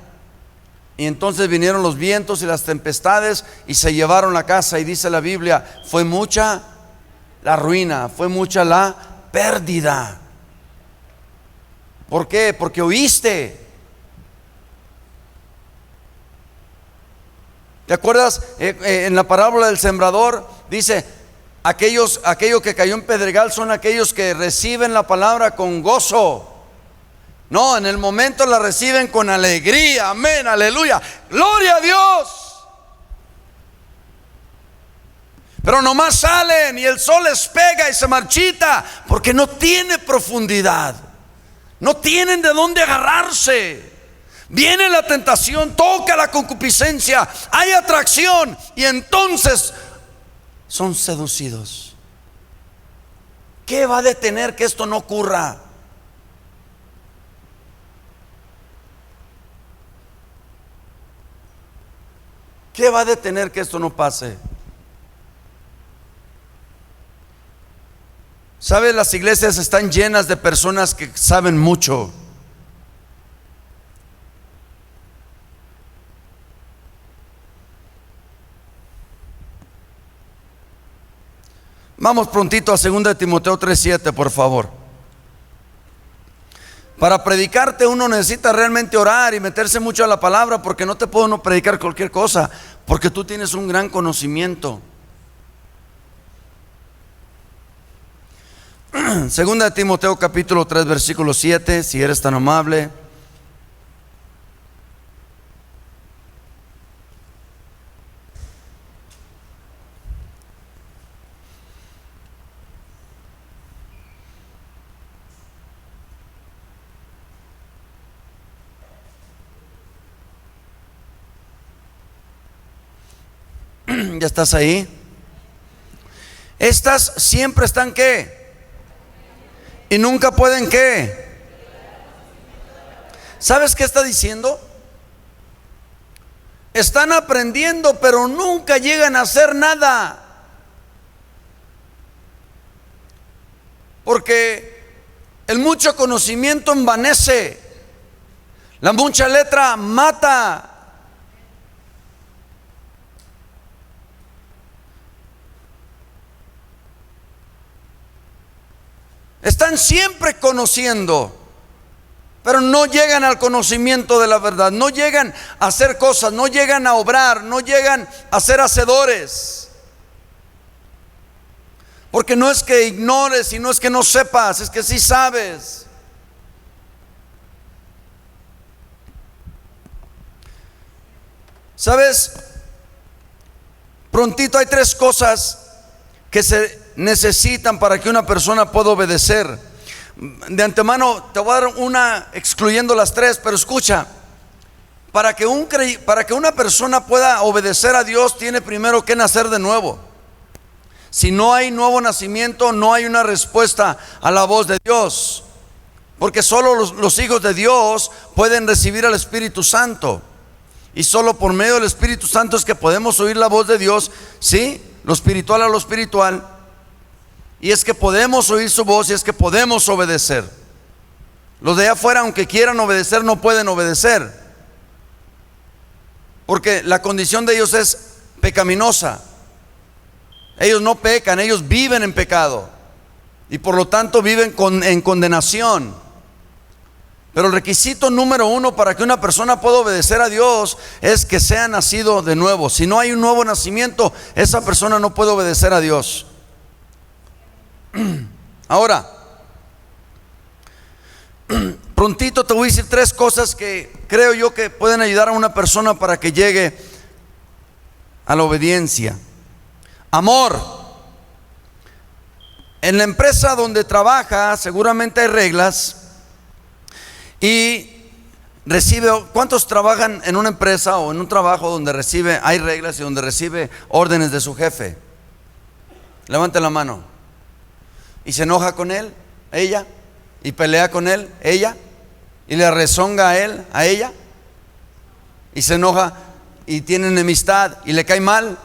y entonces vinieron los vientos y las tempestades y se llevaron la casa, y dice la Biblia, fue mucha la ruina, fue mucha la pérdida. ¿Por qué? Porque oíste. ¿Te acuerdas? En la parábola del sembrador dice: aquello que cayó en pedregal son aquellos que reciben la palabra con gozo. No, en el momento la reciben con alegría. Amén, aleluya, gloria a Dios. Pero nomás salen y el sol les pega y se marchita, porque no tiene profundidad, no tienen de dónde agarrarse. Viene la tentación, toca la concupiscencia, hay atracción, y entonces son seducidos. ¿Qué va a detener que esto no ocurra? ¿Qué va a detener que esto no pase? ¿Sabes? Las iglesias están llenas de personas que saben mucho. Vamos prontito a 2 de Timoteo 3:7, por favor. Para predicarte uno necesita realmente orar y meterse mucho a la palabra, porque no te puedo no predicar cualquier cosa, porque tú tienes un gran conocimiento. 2 de Timoteo capítulo 3 versículo 7, si eres tan amable. ¿Ya estás ahí? Estas siempre están ¿qué? Y nunca pueden ¿qué? ¿Sabes qué está diciendo? Están aprendiendo, pero nunca llegan a hacer nada. Porque el mucho conocimiento envanece, la mucha letra mata. Están siempre conociendo, pero no llegan al conocimiento de la verdad, no llegan a hacer cosas, no llegan a obrar, no llegan a ser hacedores. Porque no es que ignores y no es que no sepas, es que sí sabes. ¿Sabes? Prontito hay 3 cosas que se necesitan para que una persona pueda obedecer. De antemano te voy a dar una excluyendo las 3, pero escucha. Para que una persona pueda obedecer a Dios, tiene primero que nacer de nuevo. Si no hay nuevo nacimiento, no hay una respuesta a la voz de Dios, porque solo los hijos de Dios pueden recibir al Espíritu Santo, y solo por medio del Espíritu Santo es que podemos oír la voz de Dios, ¿sí? Lo espiritual a lo espiritual. Y es que podemos oír su voz y es que podemos obedecer. Los de allá afuera, aunque quieran obedecer, no pueden obedecer, porque la condición de ellos es pecaminosa. Ellos no pecan, ellos viven en pecado y por lo tanto viven en condenación. Pero el requisito número 1 para que una persona pueda obedecer a Dios es que sea nacido de nuevo. Si no hay un nuevo nacimiento, esa persona no puede obedecer a Dios. Ahora, prontito te voy a decir 3 cosas que creo yo que pueden ayudar a una persona para que llegue a la obediencia. Amor. En la empresa donde trabaja seguramente hay reglas y recibe. ¿Cuántos trabajan en una empresa o en un trabajo donde hay reglas y donde recibe órdenes de su jefe? Levante la mano. Y se enoja con él, ella, y pelea con él, ella, y le rezonga a él, a ella, y se enoja y tiene enemistad y le cae mal.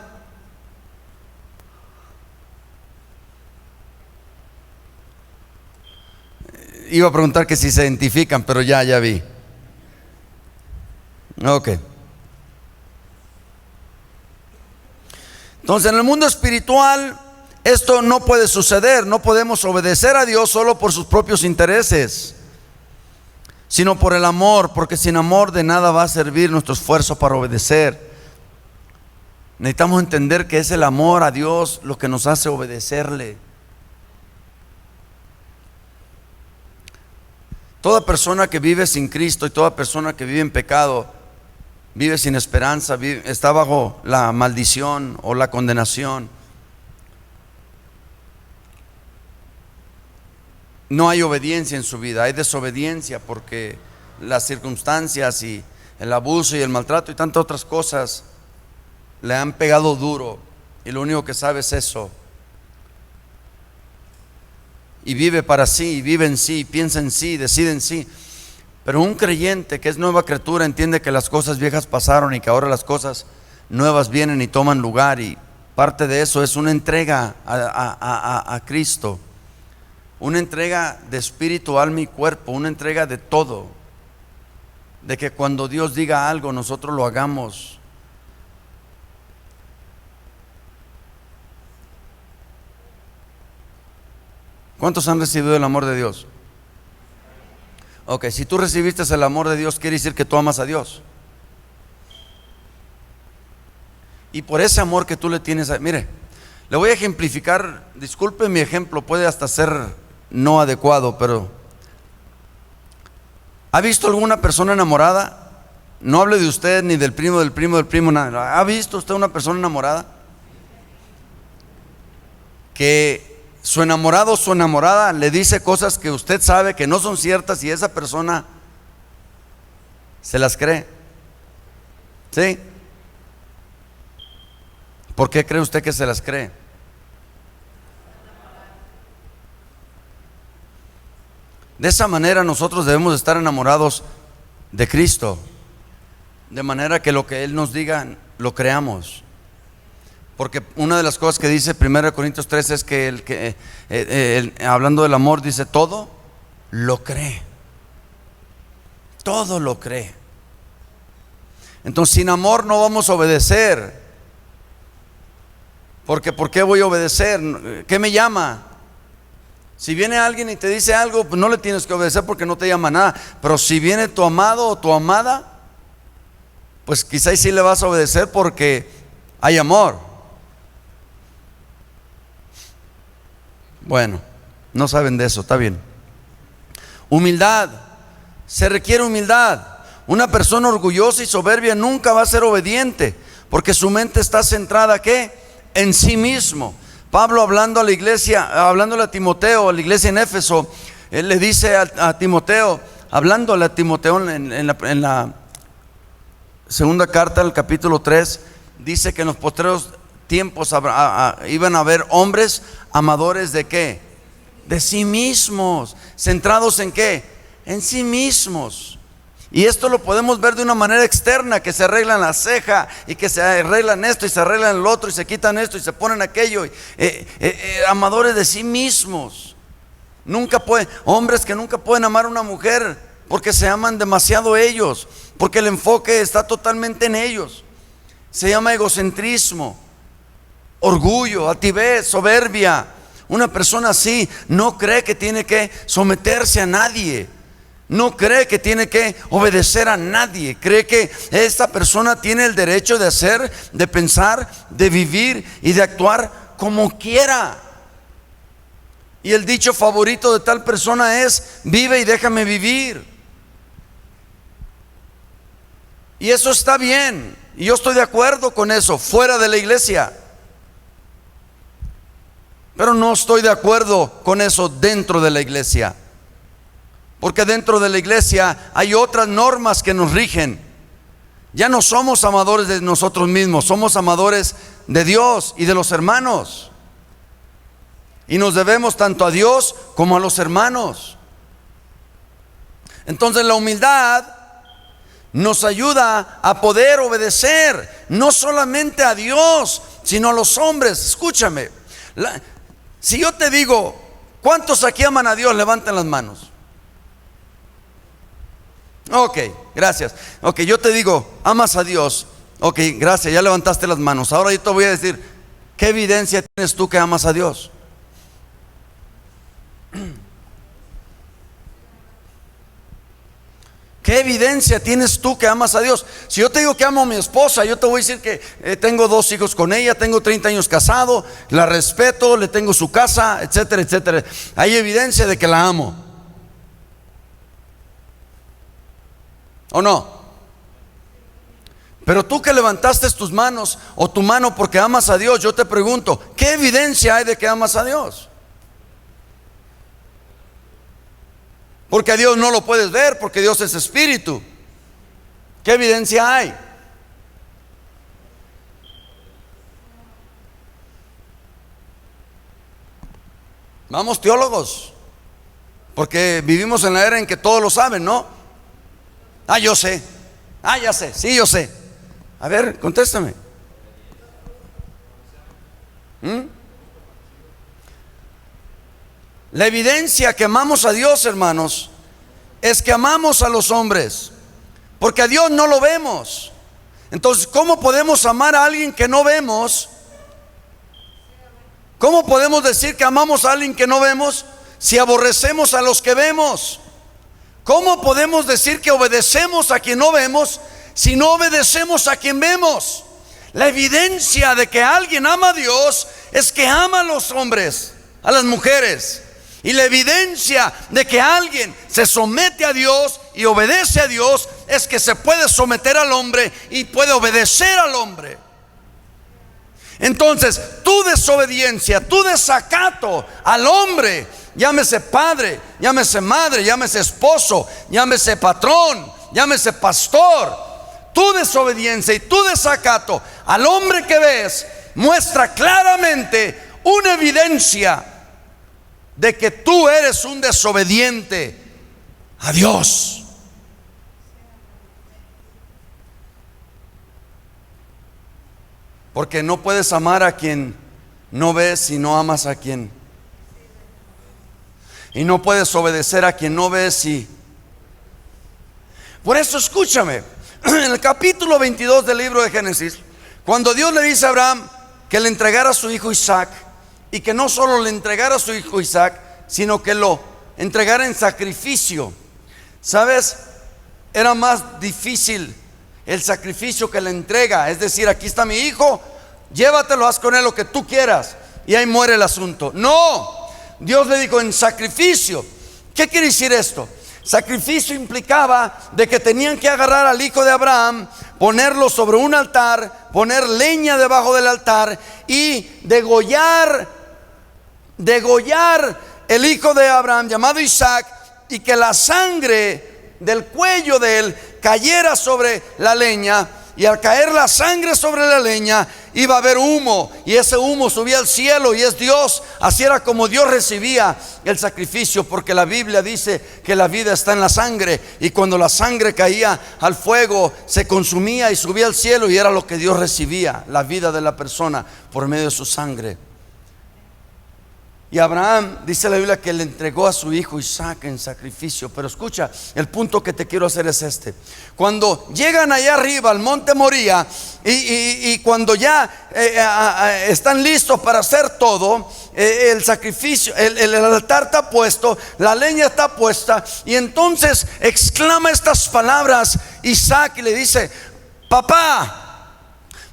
Iba a preguntar que si se identifican, pero ya vi. Ok. Entonces, en el mundo espiritual esto no puede suceder. No podemos obedecer a Dios solo por sus propios intereses, sino por el amor, porque sin amor de nada va a servir nuestro esfuerzo para obedecer. Necesitamos entender que es el amor a Dios lo que nos hace obedecerle. Toda persona que vive sin Cristo y toda persona que vive en pecado, vive sin esperanza, está bajo la maldición o la condenación. No hay obediencia en su vida, hay desobediencia porque las circunstancias y el abuso y el maltrato y tantas otras cosas le han pegado duro, y lo único que sabe es eso. Y vive para sí, vive en sí, piensa en sí, decide en sí. Pero un creyente que es nueva criatura entiende que las cosas viejas pasaron y que ahora las cosas nuevas vienen y toman lugar, y parte de eso es una entrega a Cristo. una entrega de espíritu, alma y cuerpo, una entrega de todo, de que cuando Dios diga algo nosotros lo hagamos. ¿Cuántos han recibido el amor de Dios? Ok, si tú recibiste el amor de Dios, quiere decir que tú amas a Dios. Y por ese amor que tú le tienes mire, le voy a ejemplificar. Disculpe mi ejemplo, puede hasta ser no adecuado, pero ¿ha visto alguna persona enamorada? No hable de usted ni del primo, nada. ¿Ha visto usted una persona enamorada? Que su enamorado o su enamorada le dice cosas que usted sabe que no son ciertas y esa persona se las cree. ¿Sí? ¿Por qué cree usted que se las cree? De esa manera nosotros debemos estar enamorados de Cristo, de manera que lo que Él nos diga lo creamos. Porque una de las cosas que dice 1 Corintios 3 es que hablando del amor, dice todo lo cree. Todo lo cree. Entonces sin amor no vamos a obedecer. Porque ¿por qué voy a obedecer? ¿Qué me llama? Si viene alguien y te dice algo, pues no le tienes que obedecer porque no te llama nada. Pero si viene tu amado o tu amada, pues quizás sí le vas a obedecer porque hay amor. Bueno, no saben de eso, está bien. Humildad, se requiere humildad. Una persona orgullosa y soberbia nunca va a ser obediente, porque su mente está centrada ¿qué? En sí mismo. Pablo hablando a la iglesia, hablándole a Timoteo, a la iglesia en Éfeso, él le dice a Timoteo, hablándole a Timoteo en la segunda carta, el capítulo 3, dice que en los postreros tiempos iban a haber hombres amadores de ¿qué? De sí mismos. ¿Centrados en qué? En sí mismos. Y esto lo podemos ver de una manera externa, que se arreglan la ceja y que se arreglan esto y se arreglan el otro y se quitan esto y se ponen aquello. Amadores de sí mismos. Hombres que nunca pueden amar a una mujer porque se aman demasiado ellos, porque el enfoque está totalmente en ellos. Se llama egocentrismo, orgullo, altivez, soberbia. Una persona así no cree que tiene que someterse a nadie, no cree que tiene que obedecer a nadie. Cree que esta persona tiene el derecho de hacer, de pensar, de vivir y de actuar como quiera. Y el dicho favorito de tal persona es: vive y déjame vivir. Y eso está bien, y yo estoy de acuerdo con eso fuera de la iglesia. Pero no estoy de acuerdo con eso dentro de la iglesia, porque dentro de la iglesia hay otras normas que nos rigen. Ya no somos amadores de nosotros mismos, somos amadores de Dios y de los hermanos, y nos debemos tanto a Dios como a los hermanos. Entonces la humildad nos ayuda a poder obedecer no solamente a Dios, sino a los hombres. Escúchame, si yo te digo, ¿cuántos aquí aman a Dios? Levanten las manos. Ok, gracias. Ok, yo te digo, ¿amas a Dios? Ok, gracias, ya levantaste las manos. Ahora yo te voy a decir, ¿qué evidencia tienes tú que amas a Dios? ¿Qué evidencia tienes tú que amas a Dios? Si yo te digo que amo a mi esposa, yo te voy a decir que tengo 2 hijos con ella, tengo 30 años casado, la respeto, le tengo su casa, etcétera, etcétera. Hay evidencia de que la amo, ¿o no? Pero tú que levantaste tus manos o tu mano porque amas a Dios, yo te pregunto, ¿qué evidencia hay de que amas a Dios? Porque a Dios no lo puedes ver, porque Dios es espíritu. ¿Qué evidencia hay? Vamos, teólogos, porque vivimos en la era en que todos lo saben, ¿no? Ah, yo sé. Ah, ya sé. Sí, yo sé. A ver, contéstame. La evidencia que amamos a Dios, hermanos, es que amamos a los hombres, porque a Dios no lo vemos. Entonces, ¿cómo podemos amar a alguien que no vemos? ¿Cómo podemos decir que amamos a alguien que no vemos si aborrecemos a los que vemos? ¿Cómo podemos decir que obedecemos a quien no vemos si no obedecemos a quien vemos? La evidencia de que alguien ama a Dios es que ama a los hombres, a las mujeres. Y la evidencia de que alguien se somete a Dios y obedece a Dios es que se puede someter al hombre y puede obedecer al hombre. Entonces, tu desobediencia, tu desacato al hombre, llámese padre, llámese madre, llámese esposo, llámese patrón, llámese pastor, tu desobediencia y tu desacato al hombre que ves muestra claramente una evidencia de que tú eres un desobediente a Dios. Porque no puedes amar a quien no ves si no amas a quien. Y no puedes obedecer a quien no ves y... Por eso escúchame, en el capítulo 22 del libro de Génesis, cuando Dios le dice a Abraham que le entregara a su hijo Isaac, y que no solo le entregara a su hijo Isaac, sino que lo entregara en sacrificio. ¿Sabes? Era más difícil el sacrificio que la entrega. Es decir, aquí está mi hijo, llévatelo, haz con él lo que tú quieras, y ahí muere el asunto. No, Dios le dijo en sacrificio. ¿Qué quiere decir esto? Sacrificio implicaba de que tenían que agarrar al hijo de Abraham, ponerlo sobre un altar, poner leña debajo del altar y degollar el hijo de Abraham llamado Isaac, y que la sangre del cuello de él cayera sobre la leña. Y al caer la sangre sobre la leña iba a haber humo, y ese humo subía al cielo, y es Dios. Así era como Dios recibía el sacrificio, porque la Biblia dice que la vida está en la sangre, y cuando la sangre caía al fuego se consumía y subía al cielo, y era lo que Dios recibía, la vida de la persona por medio de su sangre. Y Abraham, dice la Biblia, que le entregó a su hijo Isaac en sacrificio. Pero escucha, el punto que te quiero hacer es este. Cuando llegan allá arriba al monte Moría, y cuando ya están listos para hacer todo, el sacrificio, el altar está puesto, la leña está puesta, y entonces exclama estas palabras Isaac y le dice: papá,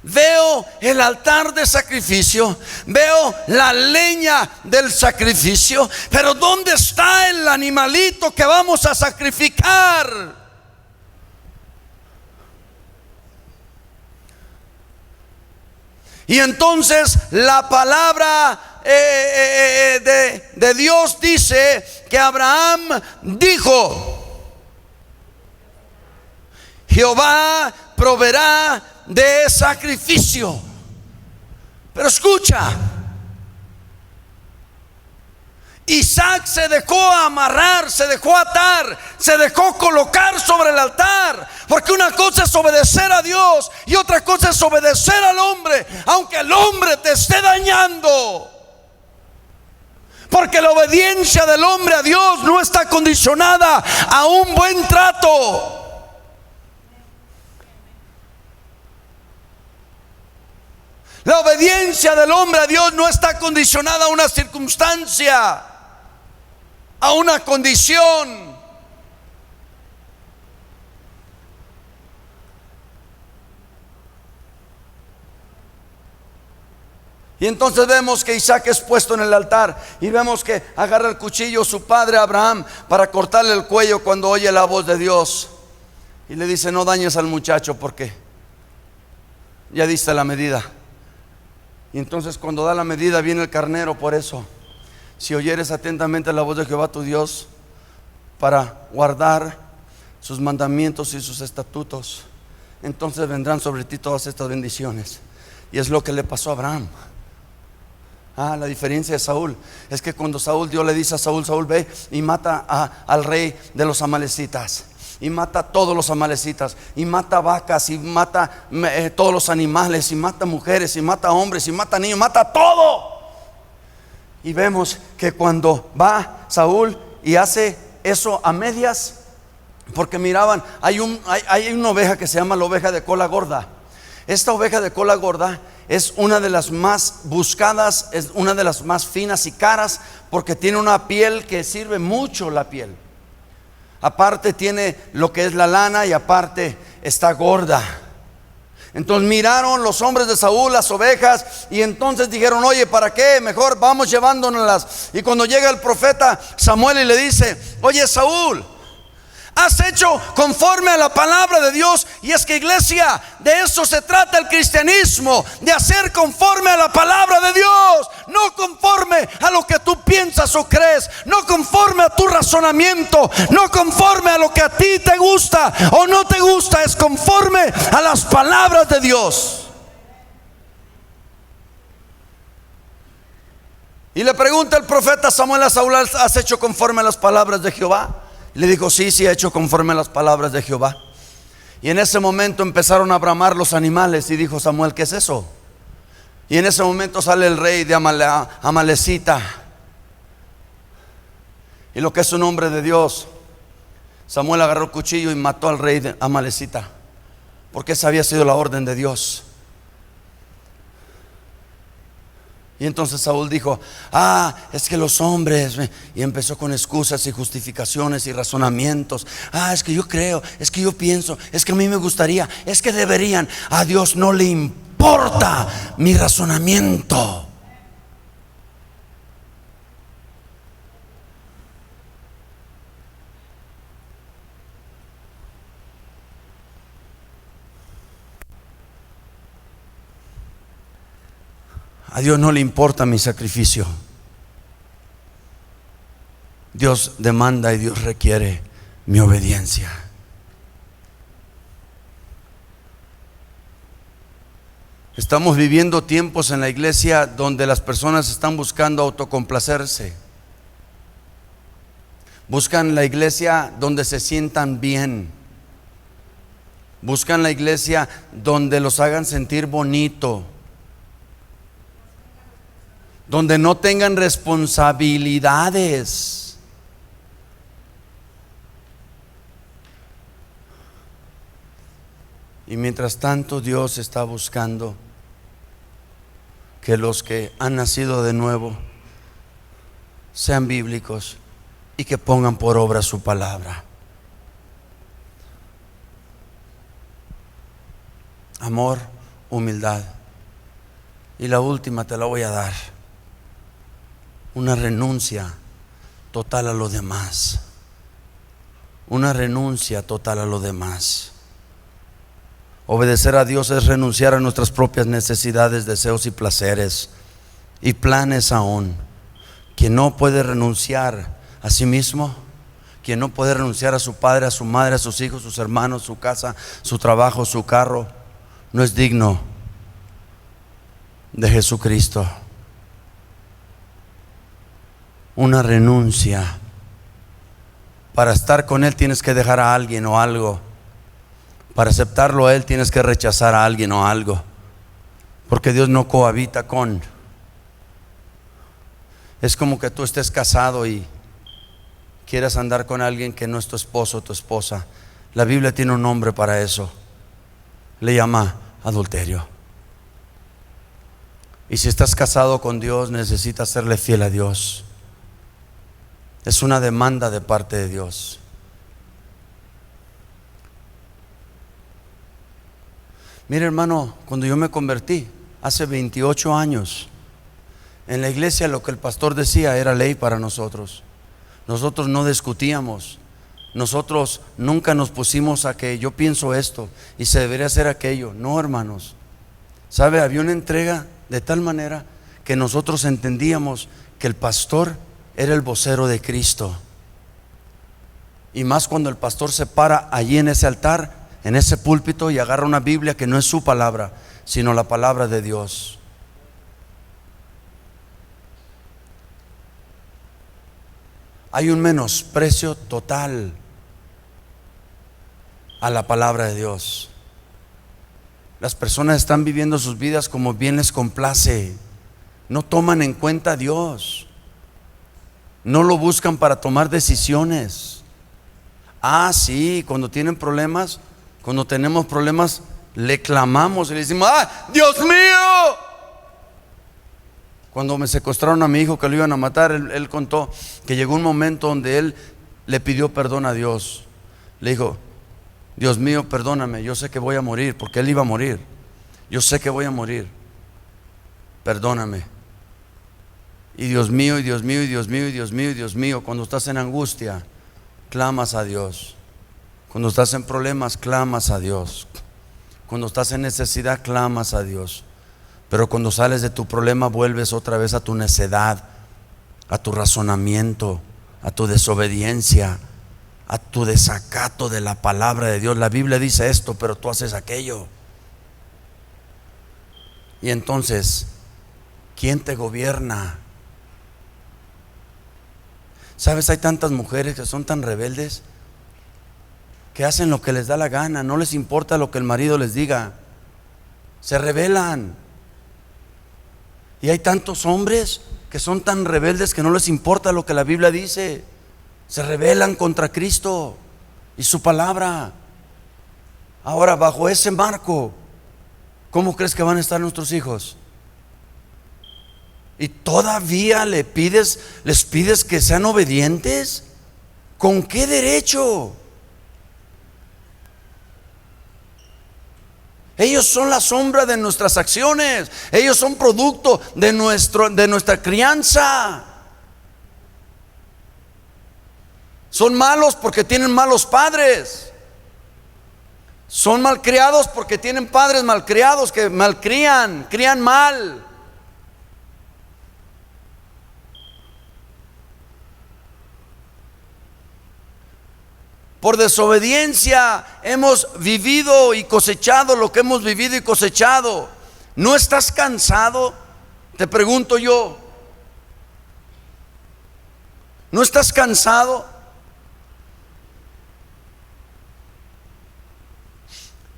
veo el altar de sacrificio, veo la leña del sacrificio, pero ¿dónde está el animalito que vamos a sacrificar? Y entonces la palabra de Dios dice que Abraham dijo: Jehová proveerá de sacrificio. Pero escucha, Isaac se dejó amarrar, se dejó atar, se dejó colocar sobre el altar, porque una cosa es obedecer a Dios y otra cosa es obedecer al hombre, aunque el hombre te esté dañando. Porque la obediencia del hombre a Dios no está condicionada a un buen trato. La obediencia del hombre a Dios no está condicionada a una circunstancia, a una condición. Y entonces vemos que Isaac es puesto en el altar, y vemos que agarra el cuchillo su padre Abraham para cortarle el cuello cuando oye la voz de Dios, y le dice: no dañes al muchacho porque ya diste la medida. Y entonces cuando da la medida viene el carnero. Por eso, si oyeres atentamente la voz de Jehová tu Dios para guardar sus mandamientos y sus estatutos, entonces vendrán sobre ti todas estas bendiciones. Y es lo que le pasó a Abraham. La diferencia de Saúl es que cuando Dios le dice a Saúl: Saúl, ve y mata al rey de los amalecitas, y mata a todos los amalecitas, y mata vacas, y mata todos los animales, y mata mujeres, y mata hombres, y mata niños, mata todo. Y vemos que cuando va Saúl y hace eso a medias, porque miraban, hay una oveja que se llama la oveja de cola gorda. Esta oveja de cola gorda es una de las más buscadas, es una de las más finas y caras, porque tiene una piel que sirve mucho la piel. Aparte tiene lo que es la lana y aparte está gorda. Entonces miraron los hombres de Saúl las ovejas y entonces dijeron: oye, ¿para qué? Mejor vamos llevándonoslas. Y cuando llega el profeta Samuel y le dice: oye, Saúl, has hecho conforme a la palabra de Dios. Y es que, iglesia, de eso se trata el cristianismo, de hacer conforme a la palabra de Dios, no conforme a lo que tú piensas o crees, no conforme a tu razonamiento, no conforme a lo que a ti te gusta o no te gusta, es conforme a las palabras de Dios. Y le pregunta el profeta Samuel a Saúl: ¿has hecho conforme a las palabras de Jehová? Y le dijo: sí, he hecho conforme a las palabras de Jehová. Y en ese momento empezaron a bramar los animales. Y dijo Samuel: ¿qué es eso? Y en ese momento sale el rey de Amalecita, y lo que es un hombre de Dios. Samuel agarró el cuchillo y mató al rey de Amalecita, porque esa había sido la orden de Dios. Y entonces Saúl dijo: es que los hombres, y empezó con excusas y justificaciones y razonamientos. Es que yo creo, es que yo pienso, es que a mí me gustaría, es que deberían. A Dios no le importa mi razonamiento. A Dios no le importa mi sacrificio. Dios demanda y Dios requiere mi obediencia. Estamos viviendo tiempos en la iglesia donde las personas están buscando autocomplacerse. Buscan la iglesia donde se sientan bien. Buscan la iglesia donde los hagan sentir bonito, donde no tengan responsabilidades. Y mientras tanto, Dios está buscando que los que han nacido de nuevo sean bíblicos y que pongan por obra su palabra. Amor, humildad. Y la última te la voy a dar: una renuncia total a lo demás. Una renuncia total a lo demás. Obedecer a Dios es renunciar a nuestras propias necesidades, deseos y placeres y planes aún. Quien no puede renunciar a sí mismo, quien no puede renunciar a su padre, a su madre, a sus hijos, sus hermanos, su casa, su trabajo, su carro, no es digno de Jesucristo. Una renuncia. Para estar con Él tienes que dejar a alguien o algo. Para aceptarlo a Él tienes que rechazar a alguien o algo, porque Dios no cohabita con. Es como que tú estés casado y quieras andar con alguien que no es tu esposo o tu esposa. La Biblia tiene un nombre para eso. Le llama adulterio. Y si estás casado con Dios, necesitas serle fiel a Dios. Es una demanda de parte de Dios. Mire, hermano, cuando yo me convertí hace 28 años, en la iglesia lo que el pastor decía era ley para nosotros. Nosotros no discutíamos. Nosotros nunca nos pusimos a que yo pienso esto y se debería hacer aquello. No, hermanos. ¿Sabe? Había una entrega de tal manera que nosotros entendíamos que el pastor era el vocero de Cristo. Y más cuando el pastor se para allí en ese altar, en ese púlpito, y agarra una Biblia que no es su palabra, sino la palabra de Dios. Hay un menosprecio total a la palabra de Dios. Las personas están viviendo sus vidas como bien les complace. No toman en cuenta a Dios. No lo buscan para tomar decisiones. Ah, sí, cuando tienen problemas, cuando tenemos problemas, le clamamos y le decimos: ¡ah, Dios mío! Cuando me secuestraron a mi hijo, que lo iban a matar, él contó que llegó un momento donde él le pidió perdón a Dios. Le dijo: Dios mío, perdóname, yo sé que voy a morir, porque él iba a morir. Yo sé que voy a morir, perdóname. Y Dios mío, y Dios mío, y Dios mío, y Dios mío, y Dios mío. Cuando estás en angustia, clamas a Dios. Cuando estás en problemas, clamas a Dios. Cuando estás en necesidad, clamas a Dios. Pero cuando sales de tu problema, vuelves otra vez a tu necedad, a tu razonamiento, a tu desobediencia, a tu desacato de la palabra de Dios. La Biblia dice esto, pero tú haces aquello. Y entonces, ¿quién te gobierna? ¿Sabes? Hay tantas mujeres que son tan rebeldes, que hacen lo que les da la gana, no les importa lo que el marido les diga, se rebelan. Y hay tantos hombres que son tan rebeldes que no les importa lo que la Biblia dice, se rebelan contra Cristo y su palabra. Ahora, bajo ese marco, ¿cómo crees que van a estar nuestros hijos? Y todavía les pides que sean obedientes. ¿Con qué derecho? Ellos son la sombra de nuestras acciones. Ellos son producto de nuestra crianza. Son malos porque tienen malos padres. Son malcriados porque tienen padres malcriados que malcrían, crían mal. Por desobediencia hemos vivido y cosechado lo que hemos vivido y cosechado. ¿No estás cansado? Te pregunto yo. ¿No estás cansado?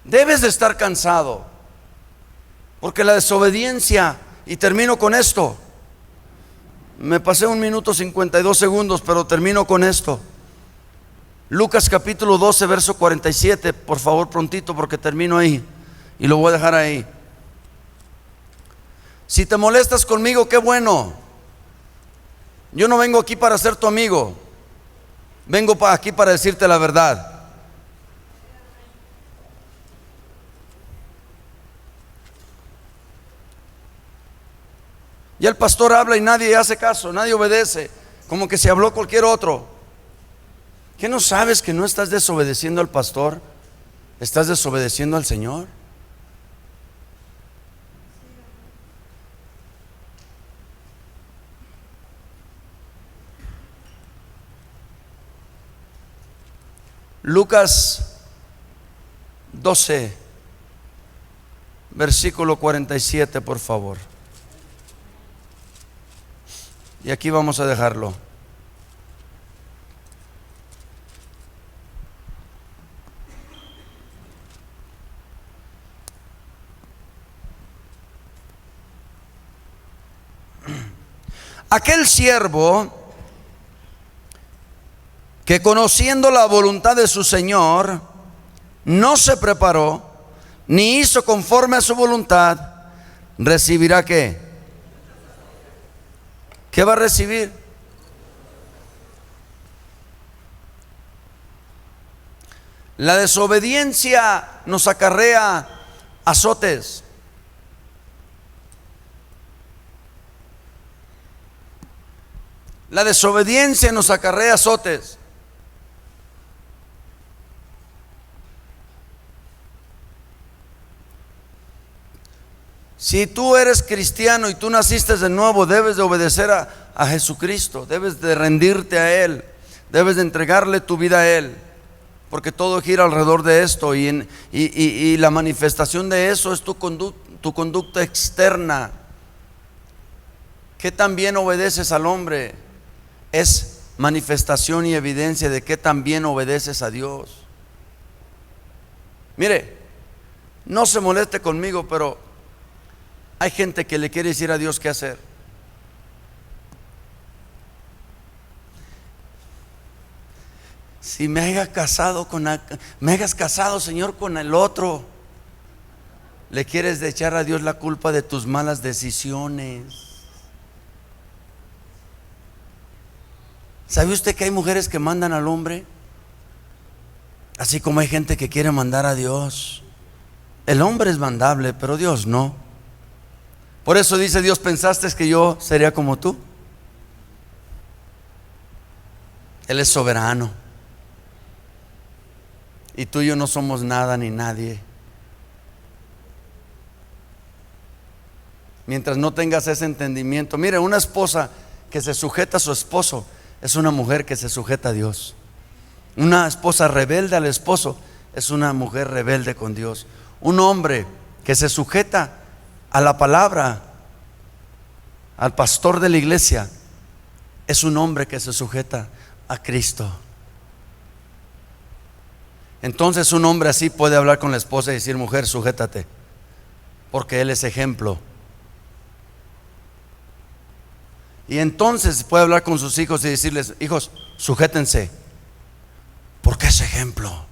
Debes de estar cansado, porque la desobediencia, y termino con esto, me pasé 1 minuto 52 segundos, pero termino con esto. Lucas capítulo 12 verso 47, por favor, prontito, porque termino ahí y lo voy a dejar ahí. Si te molestas conmigo, qué bueno. Yo no vengo aquí para ser tu amigo, vengo aquí para decirte la verdad. Ya el pastor habla y nadie hace caso, nadie obedece, como que se habló cualquier otro. ¿Qué no sabes que no estás desobedeciendo al pastor? ¿Estás desobedeciendo al Señor? Lucas 12, versículo 47, por favor. Y aquí vamos a dejarlo. Aquel siervo que, conociendo la voluntad de su Señor, no se preparó ni hizo conforme a su voluntad, recibirá ¿qué? ¿Qué va a recibir? La desobediencia nos acarrea azotes. La desobediencia nos acarrea azotes. Si tú eres cristiano y tú naciste de nuevo, debes de obedecer a Jesucristo, debes de rendirte a Él, debes de entregarle tu vida a Él, porque todo gira alrededor de esto y la manifestación de eso es tu conducta externa. ¿Qué tan bien obedeces al hombre? Es manifestación y evidencia de que también obedeces a Dios. Mire, no se moleste conmigo, pero hay gente que le quiere decir a Dios qué hacer. Si me hayas casado Señor, con el otro. Le quieres echar a Dios la culpa de tus malas decisiones. ¿Sabe usted que hay mujeres que mandan al hombre? Así como hay gente que quiere mandar a Dios. El hombre es mandable, pero Dios no. Por eso dice Dios: ¿pensaste que yo sería como tú? Él es soberano. Y tú y yo no somos nada ni nadie. Mientras no tengas ese entendimiento. Mire, una esposa que se sujeta a su esposo es una mujer que se sujeta a Dios. Una esposa rebelde al esposo es una mujer rebelde con Dios. Un hombre que se sujeta a la palabra, al pastor de la iglesia, es un hombre que se sujeta a Cristo. Entonces un hombre así puede hablar con la esposa y decir: mujer, sujétate, porque él es ejemplo. Y entonces puede hablar con sus hijos y decirles: hijos, sujétense, porque es ejemplo.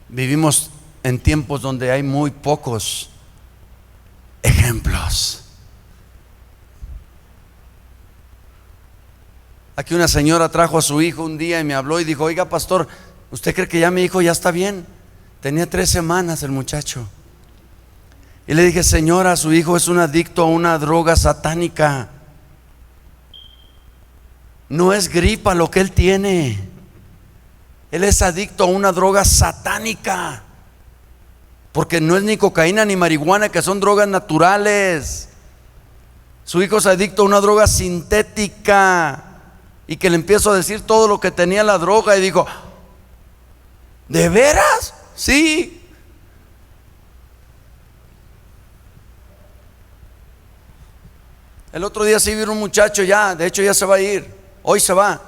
Vivimos en tiempos donde hay muy pocos ejemplos. Aquí una señora trajo a su hijo un día y me habló y dijo: oiga, pastor, ¿usted cree que ya mi hijo ya está bien? Tenía 3 semanas el muchacho. Y le dije: señora, su hijo es un adicto a una droga satánica. No es gripa lo que él tiene. Él es adicto a una droga satánica. Porque no es ni cocaína ni marihuana, que son drogas naturales. Su hijo es adicto a una droga sintética. Y que le empiezo a decir todo lo que tenía la droga. Y dijo: ¿de veras? Sí. El otro día sí vino un muchacho, ya, de hecho ya se va a ir. Hoy se va.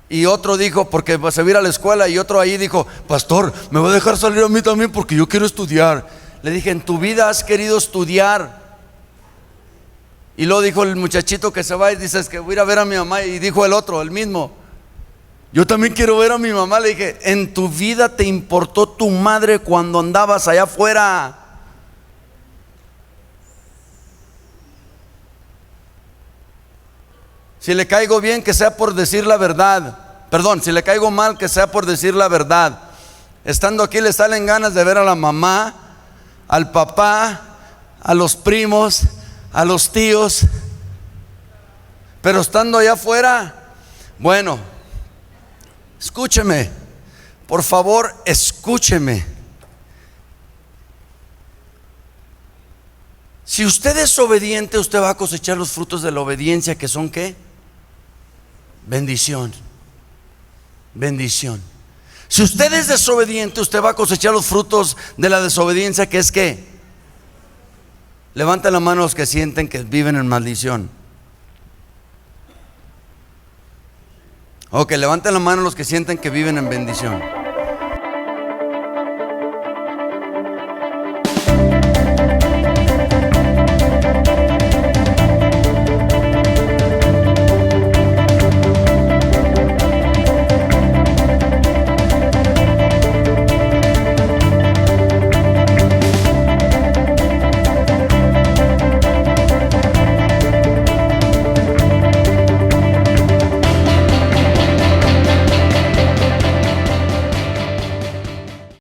Y otro dijo, porque se va a ir a la escuela. Y otro ahí dijo: pastor, ¿me va a dejar salir a mí también? Porque yo quiero estudiar. Le dije: en tu vida has querido estudiar. Y luego dijo el muchachito que se va y dice: es que voy a ir a ver a mi mamá. Y dijo el otro, el mismo: yo también quiero ver a mi mamá. Le dije: en tu vida te importó tu madre cuando andabas allá afuera. Si le caigo bien, que sea por decir la verdad. Perdón, si le caigo mal, que sea por decir la verdad. Estando aquí le salen ganas de ver a la mamá, al papá, a los primos, a los tíos. Pero estando allá afuera, bueno, escúcheme, por favor, escúcheme. Si usted es obediente, usted va a cosechar los frutos de la obediencia, que son ¿qué? Bendición. Bendición. Si usted es desobediente, usted va a cosechar los frutos de la desobediencia, que es ¿qué? Levanten la mano los que sienten que viven en maldición. Ok, levanten la mano los que sienten que viven en bendición.